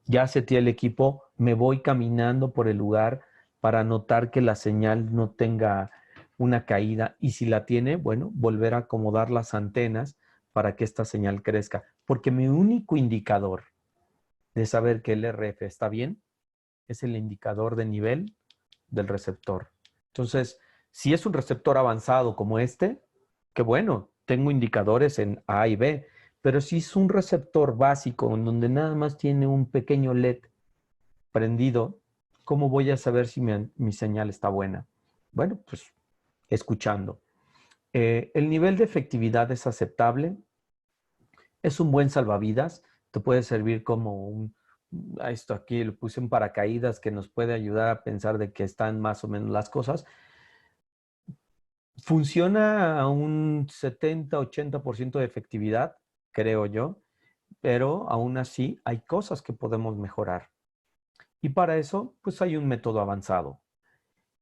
ya seteé el equipo, me voy caminando por el lugar para notar que la señal no tenga una caída y si la tiene, bueno, volver a acomodar las antenas para que esta señal crezca. Porque mi único indicador de saber que el RF está bien es el indicador de nivel del receptor. Entonces, si es un receptor avanzado como este, qué bueno, tengo indicadores en A y B, pero si es un receptor básico en donde nada más tiene un pequeño LED prendido, ¿cómo voy a saber si mi señal está buena? Bueno, pues escuchando. El nivel de efectividad es aceptable, es un buen salvavidas, te puede servir como a esto aquí lo puse en paracaídas que nos puede ayudar a pensar de que están más o menos las cosas. Funciona a un 70-80% de efectividad, creo yo, pero aún así hay cosas que podemos mejorar. Y para eso, pues hay un método avanzado.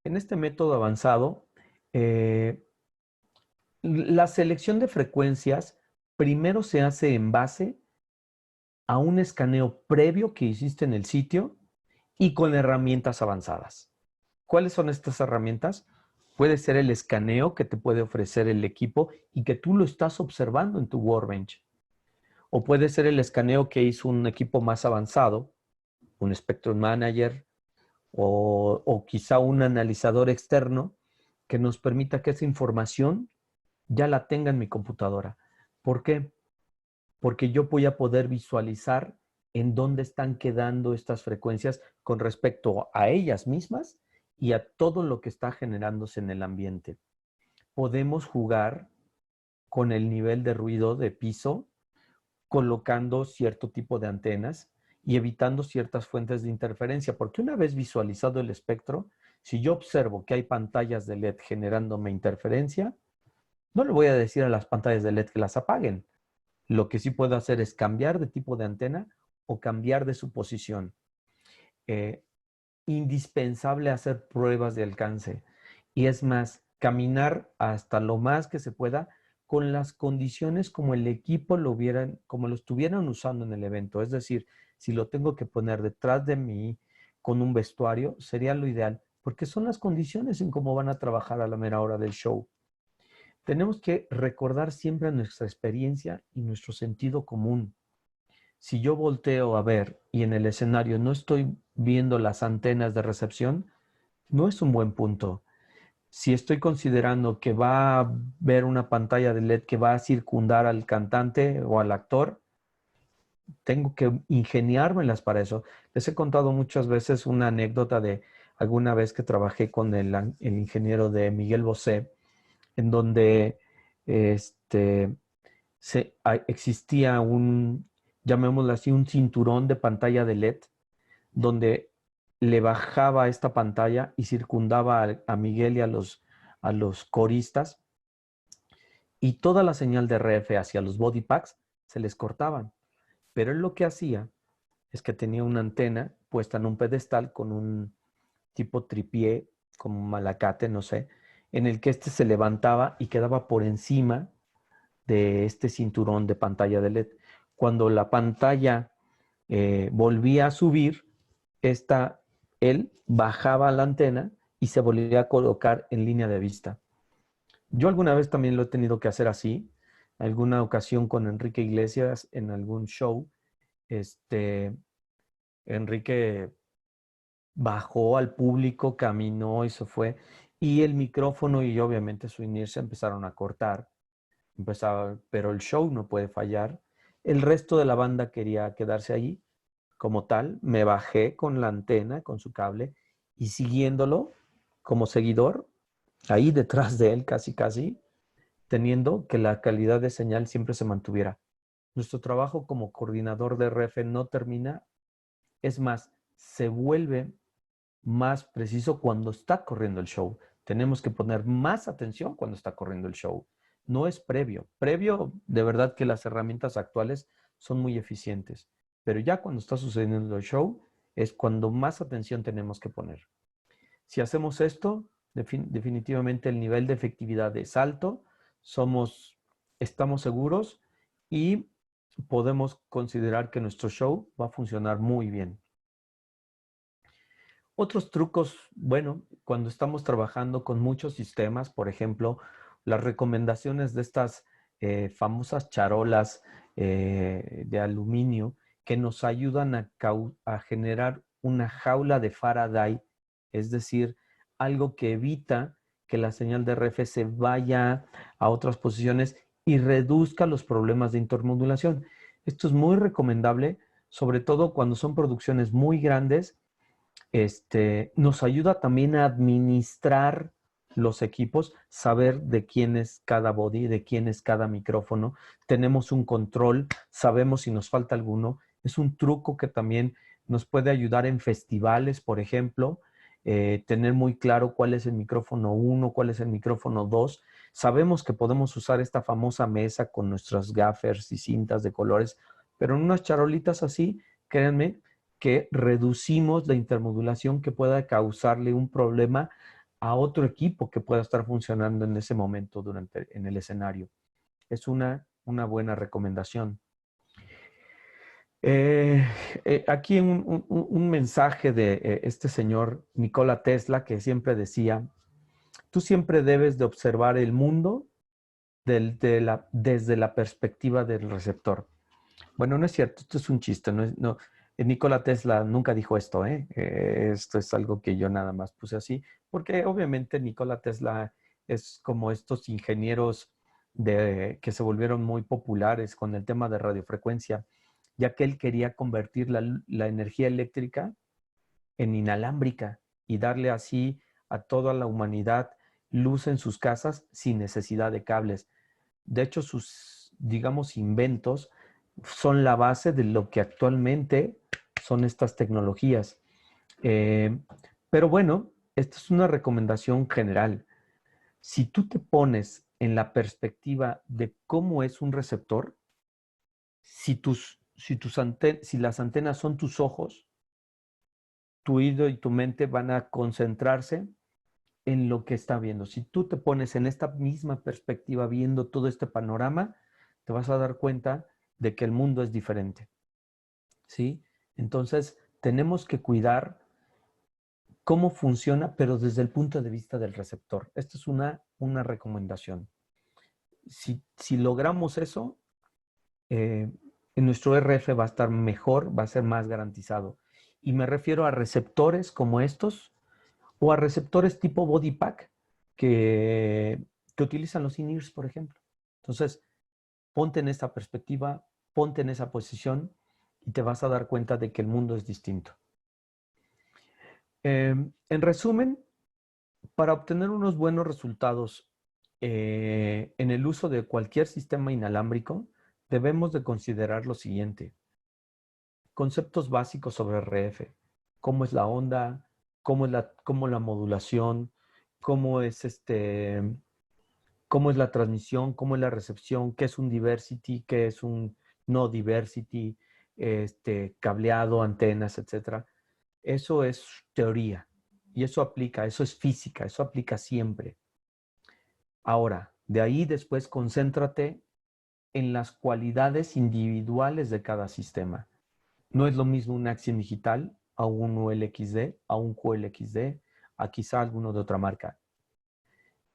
En este método avanzado, eh, la selección de frecuencias primero se hace en base a un escaneo previo que hiciste en el sitio y con herramientas avanzadas. ¿Cuáles son estas herramientas? Puede ser el escaneo que te puede ofrecer el equipo y que tú lo estás observando en tu Workbench. O puede ser el escaneo que hizo un equipo más avanzado, un Spectrum Manager o quizá un analizador externo que nos permita que esa información ya la tenga en mi computadora. ¿Por qué? Porque yo voy a poder visualizar en dónde están quedando estas frecuencias con respecto a ellas mismas y a todo lo que está generándose en el ambiente. Podemos jugar con el nivel de ruido de piso, colocando cierto tipo de antenas y evitando ciertas fuentes de interferencia, porque una vez visualizado el espectro, si yo observo que hay pantallas de LED generándome interferencia, no le voy a decir a las pantallas de LED que las apaguen. Lo que sí puedo hacer es cambiar de tipo de antena o cambiar de su posición. Eh, Indispensable hacer pruebas de alcance. Y es más, caminar hasta lo más que se pueda con las condiciones como el equipo como lo estuvieran usando en el evento. Es decir, si lo tengo que poner detrás de mí con un vestuario, sería lo ideal, porque son las condiciones en cómo van a trabajar a la mera hora del show. Tenemos que recordar siempre nuestra experiencia y nuestro sentido común. Si yo volteo a ver y en el escenario no estoy viendo las antenas de recepción, no es un buen punto. Si estoy considerando que va a ver una pantalla de LED que va a circundar al cantante o al actor, tengo que ingeniármelas para eso. Les he contado muchas veces una anécdota de alguna vez que trabajé con el ingeniero de Miguel Bosé, en donde este, existía llamémoslo así, un cinturón de pantalla de LED, donde le bajaba esta pantalla y circundaba a Miguel y a los coristas, y toda la señal de RF hacia los body packs se les cortaban. Pero él lo que hacía es que tenía una antena puesta en un pedestal con un tipo tripié, como malacate, no sé, en el que este se levantaba y quedaba por encima de este cinturón de pantalla de LED. Cuando la pantalla volvía a subir, él bajaba la antena y se volvía a colocar en línea de vista. Yo alguna vez también lo he tenido que hacer así, alguna ocasión con Enrique Iglesias en algún show. Enrique bajó al público, caminó y se fue, y el micrófono y obviamente su INIR se empezaron a cortar. Pero el show no puede fallar. El resto de la banda quería quedarse allí. Como tal, me bajé con la antena, con su cable, y siguiéndolo como seguidor, ahí detrás de él casi casi, teniendo que la calidad de señal siempre se mantuviera. Nuestro trabajo como coordinador de RF no termina, es más, se vuelve más preciso cuando está corriendo el show. Tenemos que poner más atención cuando está corriendo el show. No es previo. Previo, de verdad que las herramientas actuales son muy eficientes. Pero ya cuando está sucediendo el show es cuando más atención tenemos que poner. Si hacemos esto, definitivamente el nivel de efectividad es alto, estamos seguros y podemos considerar que nuestro show va a funcionar muy bien. Otros trucos, bueno, cuando estamos trabajando con muchos sistemas, por ejemplo, las recomendaciones de estas famosas charolas de aluminio que nos ayudan a generar una jaula de Faraday, es decir, algo que evita que la señal de RF se vaya a otras posiciones y reduzca los problemas de intermodulación. Esto es muy recomendable, sobre todo cuando son producciones muy grandes. Nos ayuda también a administrar los equipos, saber de quién es cada body, de quién es cada micrófono. Tenemos un control, sabemos si nos falta alguno. Es un truco que también nos puede ayudar en festivales, por ejemplo, tener muy claro cuál es el micrófono 1, cuál es el micrófono 2. Sabemos que podemos usar esta famosa mesa con nuestras gaffers y cintas de colores, pero en unas charolitas así, créanme, que reducimos la intermodulación que pueda causarle un problema a otro equipo que pueda estar funcionando en ese momento en el escenario. Es una buena recomendación. Aquí un mensaje de este señor Nikola Tesla, que siempre decía: tú siempre debes de observar el mundo desde la perspectiva del receptor. Bueno, no es cierto, esto es un chiste. Nikola Tesla nunca dijo esto, ¿eh? Esto es algo que yo nada más puse así, porque obviamente Nikola Tesla es como estos ingenieros que se volvieron muy populares con el tema de radiofrecuencia, ya que él quería convertir la energía eléctrica en inalámbrica y darle así a toda la humanidad luz en sus casas sin necesidad de cables. De hecho, sus, digamos, inventos son la base de lo que actualmente son estas tecnologías. Pero bueno, esta es una recomendación general. Si tú te pones en la perspectiva de cómo es un receptor, si las antenas son tus ojos, tu oído y tu mente van a concentrarse en lo que está viendo. Si tú te pones en esta misma perspectiva viendo todo este panorama, te vas a dar cuenta de que el mundo es diferente. ¿Sí? Entonces, tenemos que cuidar cómo funciona, pero desde el punto de vista del receptor. Esta es una recomendación. Si logramos eso, en nuestro RF va a estar mejor, va a ser más garantizado. Y me refiero a receptores como estos o a receptores tipo body pack que utilizan los in-ears, por ejemplo. Entonces, ponte en esta perspectiva, ponte en esa posición y te vas a dar cuenta de que el mundo es distinto. En resumen, para obtener unos buenos resultados en el uso de cualquier sistema inalámbrico, debemos de considerar lo siguiente: conceptos básicos sobre RF, cómo es la onda, cómo la modulación, cómo es cómo es la transmisión, cómo es la recepción, qué es un diversity, qué es un no diversity, cableado, antenas, etcétera. Eso es teoría y eso aplica, eso es física, eso aplica siempre. Ahora, de ahí después concéntrate en las cualidades individuales de cada sistema. No es lo mismo un Axiom digital a un ULXD, a un QLXD, a quizá alguno de otra marca.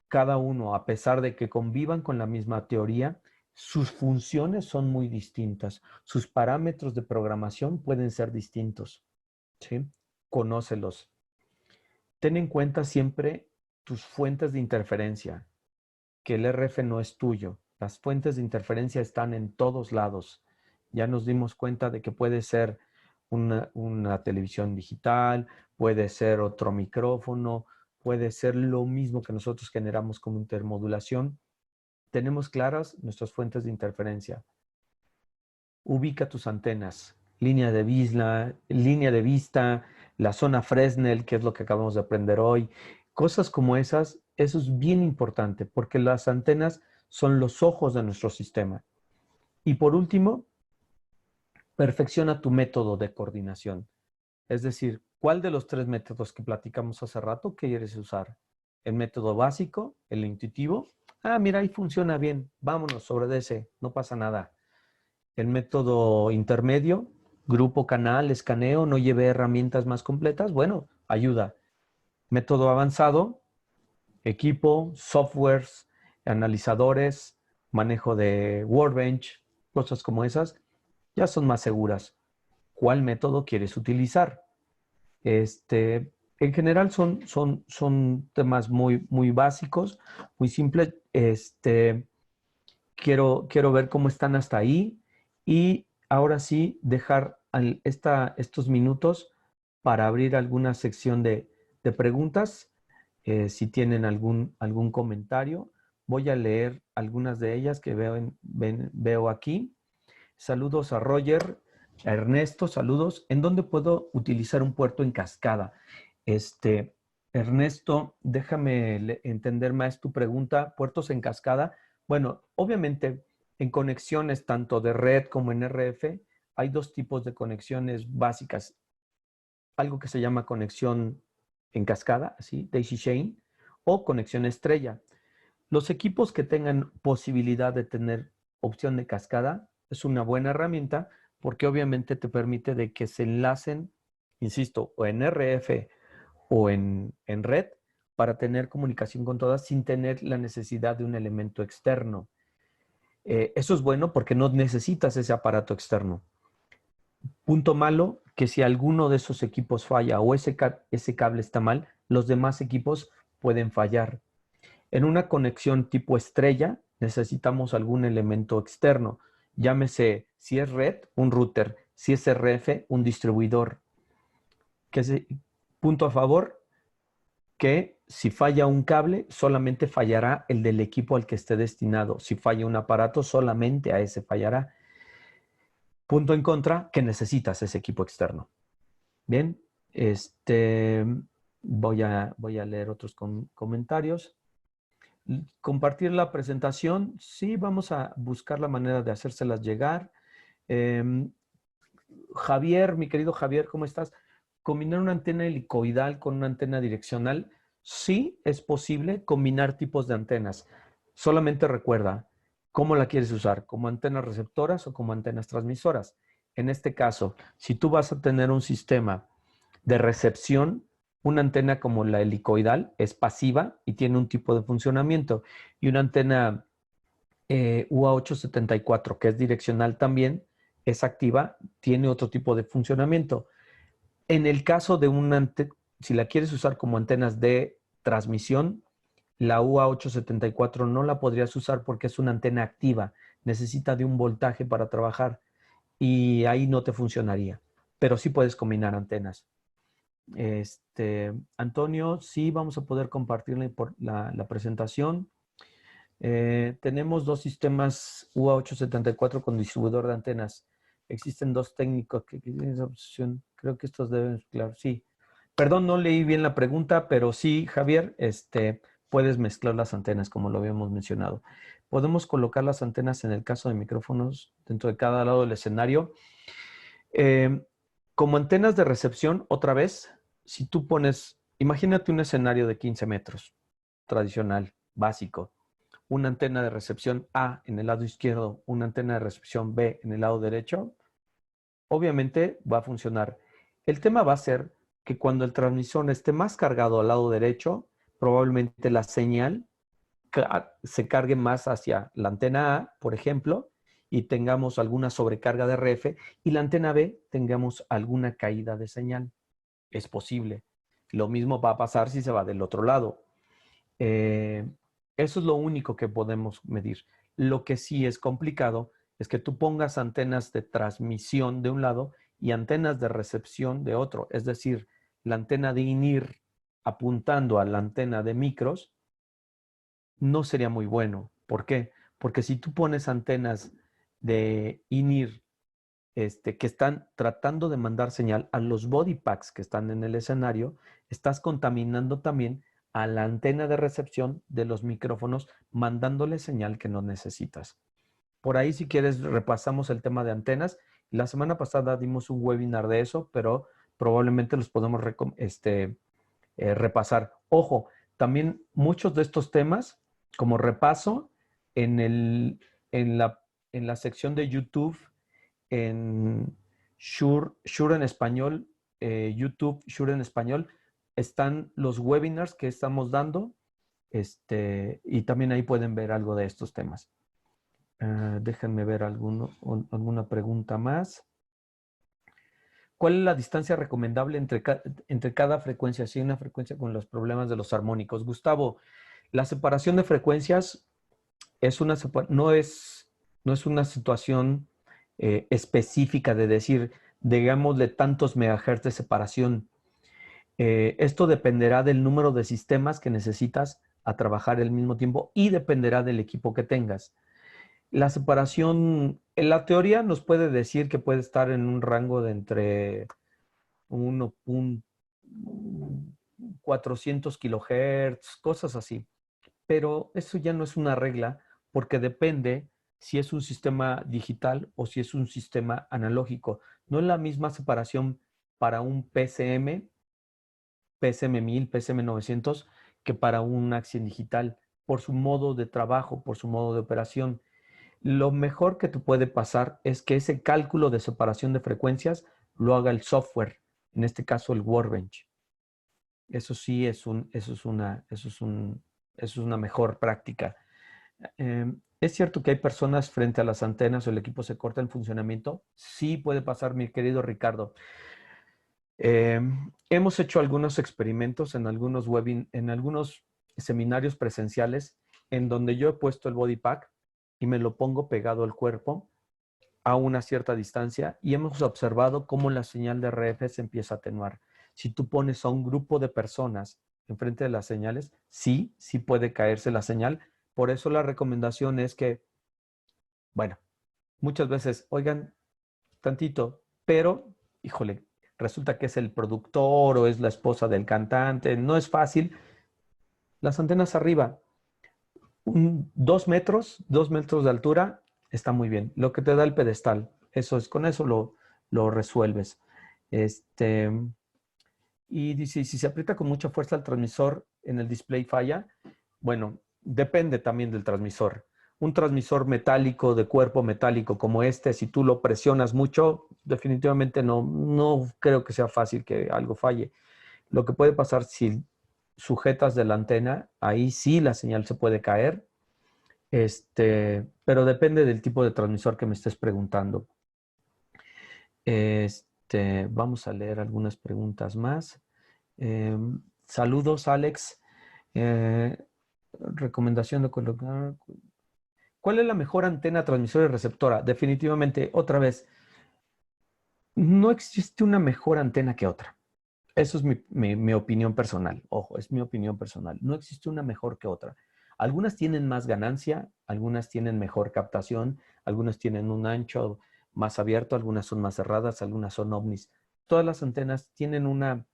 Cada uno, a pesar de que convivan con la misma teoría, sus funciones son muy distintas. Sus parámetros de programación pueden ser distintos. ¿Sí? Conócelos. Ten en cuenta siempre tus fuentes de interferencia, que el RF no es tuyo. Las fuentes de interferencia están en todos lados. Ya nos dimos cuenta de que puede ser una televisión digital, puede ser otro micrófono, puede ser lo mismo que nosotros generamos como intermodulación. Tenemos claras nuestras fuentes de interferencia. Ubica tus antenas, línea de vista, la zona Fresnel, que es lo que acabamos de aprender hoy. Cosas como esas, eso es bien importante porque las antenas son los ojos de nuestro sistema. Y por último, perfecciona tu método de coordinación. Es decir, ¿cuál de los tres métodos que platicamos hace rato quieres usar? ¿El método básico, el intuitivo? Ah, mira, ahí funciona bien. Vámonos sobre ese, no pasa nada. El método intermedio, grupo, canal, escaneo, no lleve herramientas más completas. Bueno, ayuda. Método avanzado, equipo, softwares, analizadores, manejo de Workbench, cosas como esas, ya son más seguras. ¿Cuál método quieres utilizar? En general son temas muy básicos, muy simples. Quiero ver cómo están hasta ahí y ahora sí dejar estos minutos para abrir alguna sección de preguntas. Si tienen algún comentario, voy a leer algunas de ellas que veo aquí. Saludos a Roger, a Ernesto, saludos. ¿En dónde puedo utilizar un puerto en cascada? Ernesto, déjame entender más tu pregunta. ¿Puertos en cascada? Bueno, obviamente en conexiones tanto de red como en RF hay dos tipos de conexiones básicas. Algo que se llama conexión en cascada, así, daisy chain, o conexión estrella. Los equipos que tengan posibilidad de tener opción de cascada es una buena herramienta porque obviamente te permite de que se enlacen, insisto, o en RF o en red para tener comunicación con todas sin tener la necesidad de un elemento externo. Eso es bueno porque no necesitas ese aparato externo. Punto malo, que si alguno de esos equipos falla o ese cable está mal, los demás equipos pueden fallar. En una conexión tipo estrella necesitamos algún elemento externo. Llámese, si es red, un router, si es RF, un distribuidor. Punto a favor, que si falla un cable, solamente fallará el del equipo al que esté destinado. Si falla un aparato, solamente a ese fallará. Punto en contra, que necesitas ese equipo externo. Bien, voy a leer otros comentarios. Compartir la presentación, sí, vamos a buscar la manera de hacérselas llegar. Javier, mi querido Javier, ¿cómo estás? Combinar una antena helicoidal con una antena direccional, sí es posible combinar tipos de antenas. Solamente recuerda cómo la quieres usar, como antenas receptoras o como antenas transmisoras. En este caso, si tú vas a tener un sistema de recepción, una antena como la helicoidal es pasiva y tiene un tipo de funcionamiento. Y una antena UA874, que es direccional también, es activa, tiene otro tipo de funcionamiento. En el caso de si la quieres usar como antenas de transmisión, la UA874 no la podrías usar porque es una antena activa, necesita de un voltaje para trabajar y ahí no te funcionaría, pero sí puedes combinar antenas. Antonio, sí vamos a poder compartir la presentación. Tenemos dos sistemas UA874 con distribuidor de antenas. Existen dos técnicos que tienen esa opción. Creo que estos deben, claro, sí. Perdón, no leí bien la pregunta, pero sí, Javier, puedes mezclar las antenas como lo habíamos mencionado. Podemos colocar las antenas en el caso de micrófonos dentro de cada lado del escenario. Eh, Como antenas de recepción, otra vez, si tú pones, imagínate un escenario de 15 metros, tradicional, básico, una antena de recepción A en el lado izquierdo, una antena de recepción B en el lado derecho, obviamente va a funcionar. El tema va a ser que cuando el transmisor esté más cargado al lado derecho, probablemente la señal se cargue más hacia la antena A, por ejemplo, y tengamos alguna sobrecarga de RF, y la antena B tengamos alguna caída de señal. Es posible. Lo mismo va a pasar si se va del otro lado. Eso es lo único que podemos medir. Lo que sí es complicado es que tú pongas antenas de transmisión de un lado y antenas de recepción de otro. Es decir, la antena de INIR apuntando a la antena de micros no sería muy bueno. ¿Por qué? Porque si tú pones antenas de INIR que están tratando de mandar señal a los body packs que están en el escenario, estás contaminando también a la antena de recepción de los micrófonos, mandándole señal que no necesitas. Por ahí, si quieres, repasamos el tema de antenas. La semana pasada dimos un webinar de eso, pero probablemente los podemos repasar. Ojo, también muchos de estos temas, como repaso, en, el, en la sección de YouTube, en Shure en español, YouTube Shure en español, están los webinars que estamos dando, y también ahí pueden ver algo de estos temas. Déjenme ver alguna pregunta más. ¿Cuál es la distancia recomendable entre cada frecuencia? Si hay una frecuencia con los problemas de los armónicos. Gustavo, la separación de frecuencias no es una situación específica de decir, digámosle, tantos megahertz de separación. Esto dependerá del número de sistemas que necesitas a trabajar al mismo tiempo y dependerá del equipo que tengas. La separación, en la teoría nos puede decir que puede estar en un rango de entre 1.400 kilohertz, cosas así. Pero eso ya no es una regla porque depende si es un sistema digital o si es un sistema analógico. No es la misma separación para un PCM, PSM 1000, PSM 900, que para un Axien digital, por su modo de trabajo, por su modo de operación. Lo mejor que te puede pasar es que ese cálculo de separación de frecuencias lo haga el software, en este caso el Workbench. Eso sí es una mejor práctica. ¿Es cierto que hay personas frente a las antenas o el equipo se corta el funcionamiento? Sí puede pasar, mi querido Ricardo. Hemos hecho algunos experimentos en en algunos seminarios presenciales en donde yo he puesto el body pack y me lo pongo pegado al cuerpo a una cierta distancia y hemos observado cómo la señal de RF se empieza a atenuar. Si tú pones a un grupo de personas enfrente de las señales, sí puede caerse la señal. Por eso la recomendación es que, bueno, muchas veces, oigan, tantito, pero, híjole, resulta que es el productor o es la esposa del cantante, no es fácil. Las antenas arriba, 2 metros de altura, está muy bien. Lo que te da el pedestal, eso es, con eso lo resuelves. Este, y dice, si se aprieta con mucha fuerza el transmisor en el display falla, bueno, depende también del transmisor. Un transmisor metálico, de cuerpo metálico como este, si tú lo presionas mucho, definitivamente no creo que sea fácil que algo falle. Lo que puede pasar si sujetas de la antena, ahí sí la señal se puede caer, pero depende del tipo de transmisor que me estés preguntando. Vamos a leer algunas preguntas más. Saludos, Alex. Eh, recomendación de colocar. ¿Cuál es la mejor antena transmisora y receptora? Definitivamente, otra vez, no existe una mejor antena que otra. Eso es mi opinión personal. Ojo, es mi opinión personal. No existe una mejor que otra. Algunas tienen más ganancia, algunas tienen mejor captación, algunas tienen un ancho más abierto, algunas son más cerradas, algunas son ovnis. Todas las antenas tienen una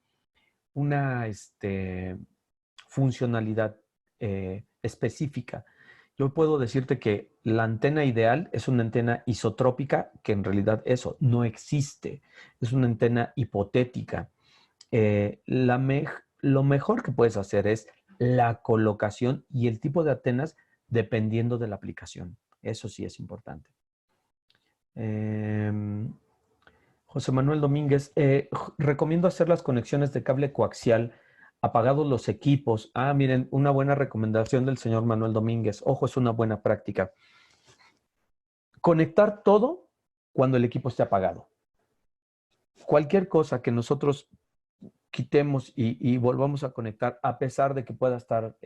funcionalidad específica. Yo puedo decirte que la antena ideal es una antena isotrópica, que en realidad eso no existe. Es una antena hipotética. Lo mejor que puedes hacer es la colocación y el tipo de antenas dependiendo de la aplicación. Eso sí es importante. José Manuel Domínguez, recomiendo hacer las conexiones de cable coaxial apagados los equipos. Ah, miren, una buena recomendación del señor Manuel Domínguez. Ojo, es una buena práctica. Conectar todo cuando el equipo esté apagado. Cualquier cosa que nosotros quitemos y volvamos a conectar, a pesar de que pueda estar,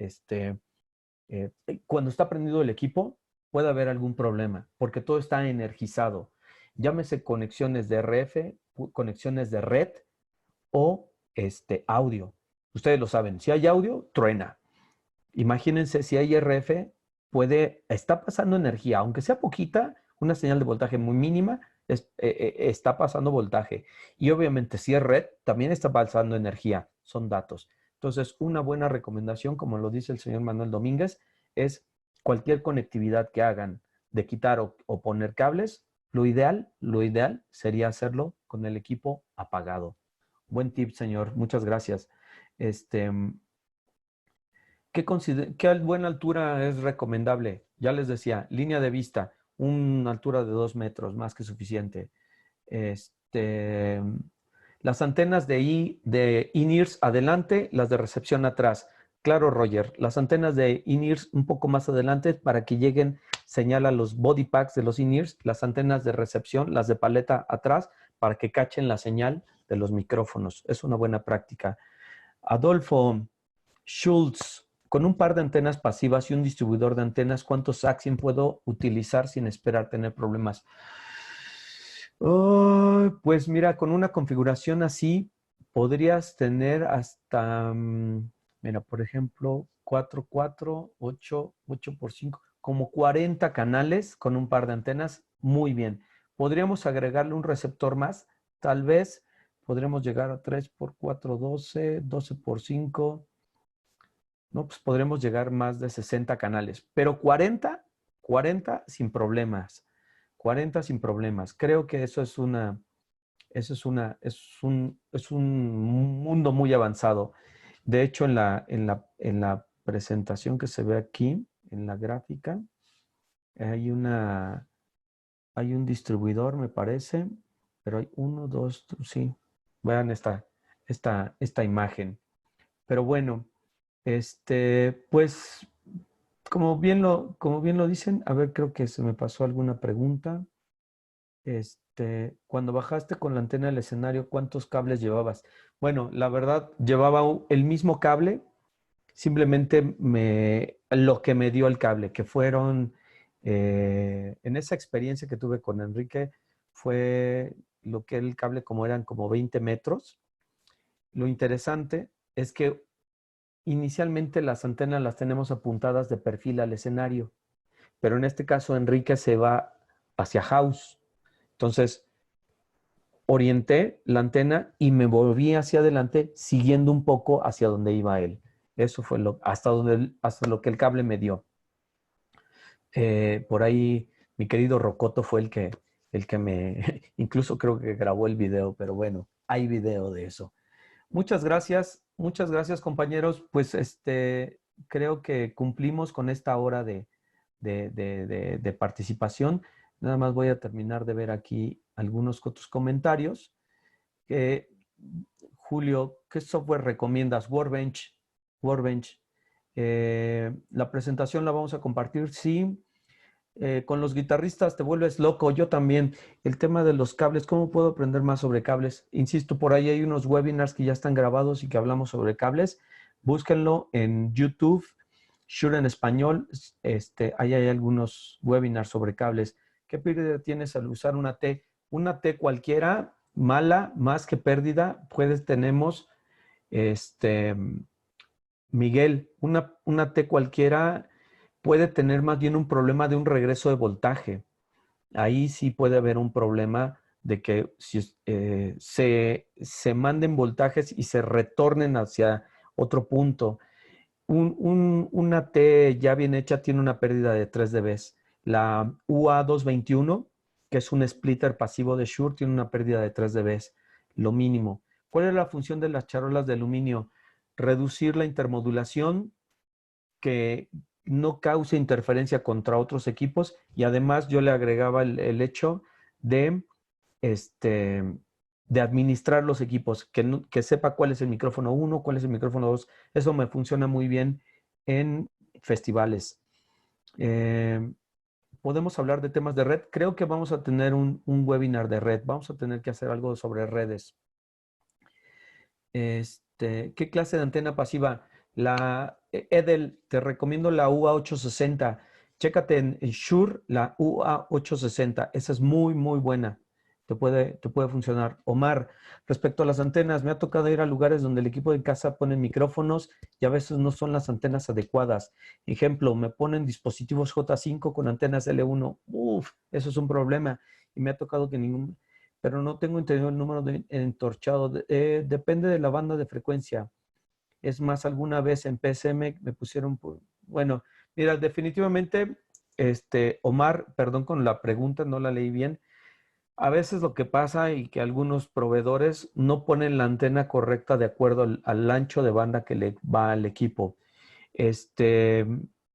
cuando está prendido el equipo, puede haber algún problema, porque todo está energizado. Llámese conexiones de RF, conexiones de red o audio. Ustedes lo saben, si hay audio, truena. Imagínense si hay RF, está pasando energía, aunque sea poquita, una señal de voltaje muy mínima, está pasando voltaje. Y obviamente si es red, también está pasando energía, son datos. Entonces, una buena recomendación, como lo dice el señor Manuel Domínguez, es cualquier conectividad que hagan de quitar o poner cables, lo ideal sería hacerlo con el equipo apagado. Buen tip, señor. Muchas gracias. ¿Qué buena altura es recomendable? Ya les decía, línea de vista, una altura de 2 metros, más que suficiente. Las antenas de in-ears adelante, las de recepción atrás. Claro, Roger, las antenas de in-ears un poco más adelante para que lleguen señal a los body packs de los in-ears, las antenas de recepción, las de paleta atrás, para que cachen la señal de los micrófonos. Es una buena práctica. Adolfo Schultz, con un par de antenas pasivas y un distribuidor de antenas, ¿cuántos Axim puedo utilizar sin esperar tener problemas? Oh, pues mira, con una configuración así podrías tener hasta, mira, por ejemplo, 4 4 8 8 por 5 como 40 canales con un par de antenas. Muy bien. Podríamos agregarle un receptor más. Tal vez podremos llegar a 3 por 4 12 12 por 5. No, pues podremos llegar más de 60 canales, pero 40 sin problemas. 40 sin problemas. Creo que es un mundo muy avanzado. De hecho, en la presentación que se ve aquí, en la gráfica, hay hay un distribuidor, me parece, pero hay uno, dos, sí. Vean esta imagen. Pero bueno, pues, como bien lo dicen, a ver, creo que se me pasó alguna pregunta. Cuando bajaste con la antena del escenario, ¿cuántos cables llevabas? Bueno, la verdad, llevaba el mismo cable, simplemente lo que me dio el cable, que fueron, en esa experiencia que tuve con Enrique, fue lo que el cable como eran como 20 metros. Lo interesante es que inicialmente las antenas las tenemos apuntadas de perfil al escenario, pero en este caso Enrique se va hacia house. Entonces, orienté la antena y me volví hacia adelante siguiendo un poco hacia donde iba él. Eso fue hasta lo que el cable me dio. Por ahí mi querido Rocoto fue el que incluso creo que grabó el video, pero bueno, hay video de eso. Muchas gracias compañeros. Pues creo que cumplimos con esta hora de participación. Nada más voy a terminar de ver aquí algunos otros comentarios. Julio, ¿qué software recomiendas? Workbench. Workbench. La presentación la vamos a compartir, sí. Con los guitarristas te vuelves loco, yo también. El tema de los cables, ¿cómo puedo aprender más sobre cables? Insisto, por ahí hay unos webinars que ya están grabados y que hablamos sobre cables. Búsquenlo en YouTube, Shure en español. Ahí hay algunos webinars sobre cables. ¿Qué pérdida tienes al usar una T? Una T cualquiera, mala, más que pérdida, tenemos, Miguel, una T cualquiera puede tener más bien un problema de un regreso de voltaje. Ahí sí puede haber un problema de que se manden voltajes y se retornen hacia otro punto. Una T ya bien hecha tiene una pérdida de 3 dB. La UA221, que es un splitter pasivo de Shure, tiene una pérdida de 3 dB, lo mínimo. ¿Cuál es la función de las charolas de aluminio? Reducir la intermodulación, que no cause interferencia contra otros equipos, y además yo le agregaba el hecho de, de administrar los equipos, que sepa cuál es el micrófono 1, cuál es el micrófono 2. Eso me funciona muy bien en festivales. Podemos hablar de temas de red. Creo que vamos a tener un webinar de red. Vamos a tener que hacer algo sobre redes. ¿Qué clase de antena pasiva? La Edel, te recomiendo la UA860. Chécate en Shure, la UA860. Esa es muy, muy buena. Te puede funcionar. Omar, respecto a las antenas, me ha tocado ir a lugares donde el equipo de casa pone micrófonos y a veces no son las antenas adecuadas. Ejemplo, me ponen dispositivos J5 con antenas L1. Uf, eso es un problema. Y me ha tocado que pero no tengo entendido el número de entorchado. Depende de la banda de frecuencia. Es más, alguna vez en PSM me pusieron, bueno, mira, definitivamente, Omar, perdón con la pregunta, no la leí bien. A veces lo que pasa y que algunos proveedores no ponen la antena correcta de acuerdo al ancho de banda que le va al equipo.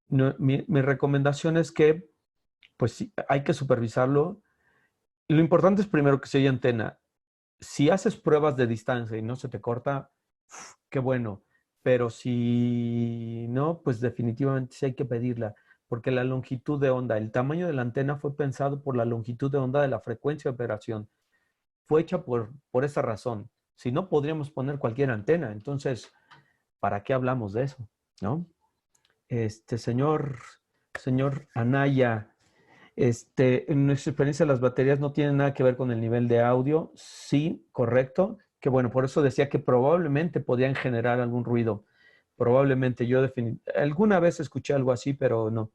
Mi recomendación es que, pues sí, hay que supervisarlo. Lo importante es primero que se haya antena. Si haces pruebas de distancia y no se te corta, qué bueno. pero si no, pues definitivamente sí hay que pedirla, porque la longitud de onda, el tamaño de la antena fue pensado por la longitud de onda de la frecuencia de operación. Fue hecha por esa razón. Si no, podríamos poner cualquier antena. Entonces, ¿para qué hablamos de eso? ¿No? Señor Anaya, en nuestra experiencia las baterías no tienen nada que ver con el nivel de audio. Sí, correcto. Que bueno, por eso decía que probablemente podían generar algún ruido. Probablemente alguna vez escuché algo así, pero no.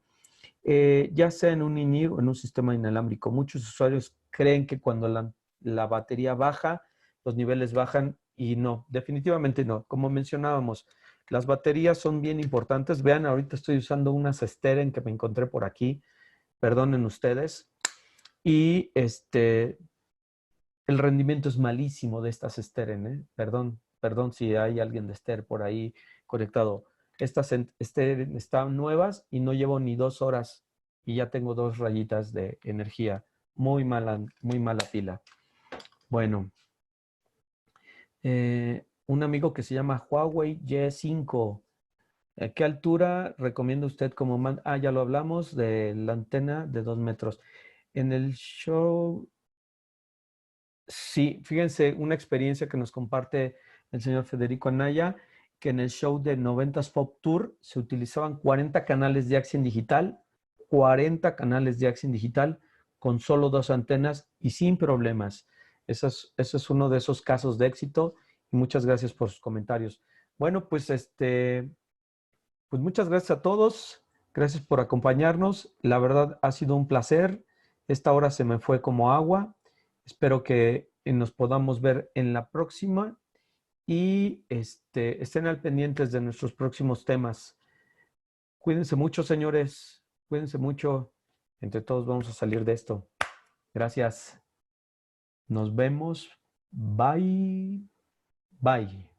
Ya sea en un INI o en un sistema inalámbrico, muchos usuarios creen que cuando la batería baja, los niveles bajan y no, definitivamente no. Como mencionábamos, las baterías son bien importantes. Vean, ahorita estoy usando unas Steren que me encontré por aquí, perdonen ustedes, y el rendimiento es malísimo de estas Steren, ¿eh? Perdón si hay alguien de Ster por ahí conectado. Estas Steren están nuevas y no llevo ni 2 horas y ya tengo 2 rayitas de energía. Muy mala pila. Bueno, un amigo que se llama Huawei Y5. ¿A qué altura recomienda usted como ya lo hablamos de la antena de 2 metros. En el show, sí, fíjense, una experiencia que nos comparte el señor Federico Anaya, que en el show de 90s Pop Tour se utilizaban 40 canales de Axien Digital, 40 canales de Axien Digital con solo 2 antenas y sin problemas. Eso es uno de esos casos de éxito y muchas gracias por sus comentarios. Bueno, pues pues muchas gracias a todos. Gracias por acompañarnos. La verdad ha sido un placer. Esta hora se me fue como agua. Espero que nos podamos ver en la próxima y estén al pendientes de nuestros próximos temas. Cuídense mucho, señores. Cuídense mucho. Entre todos vamos a salir de esto. Gracias. Nos vemos. Bye. Bye.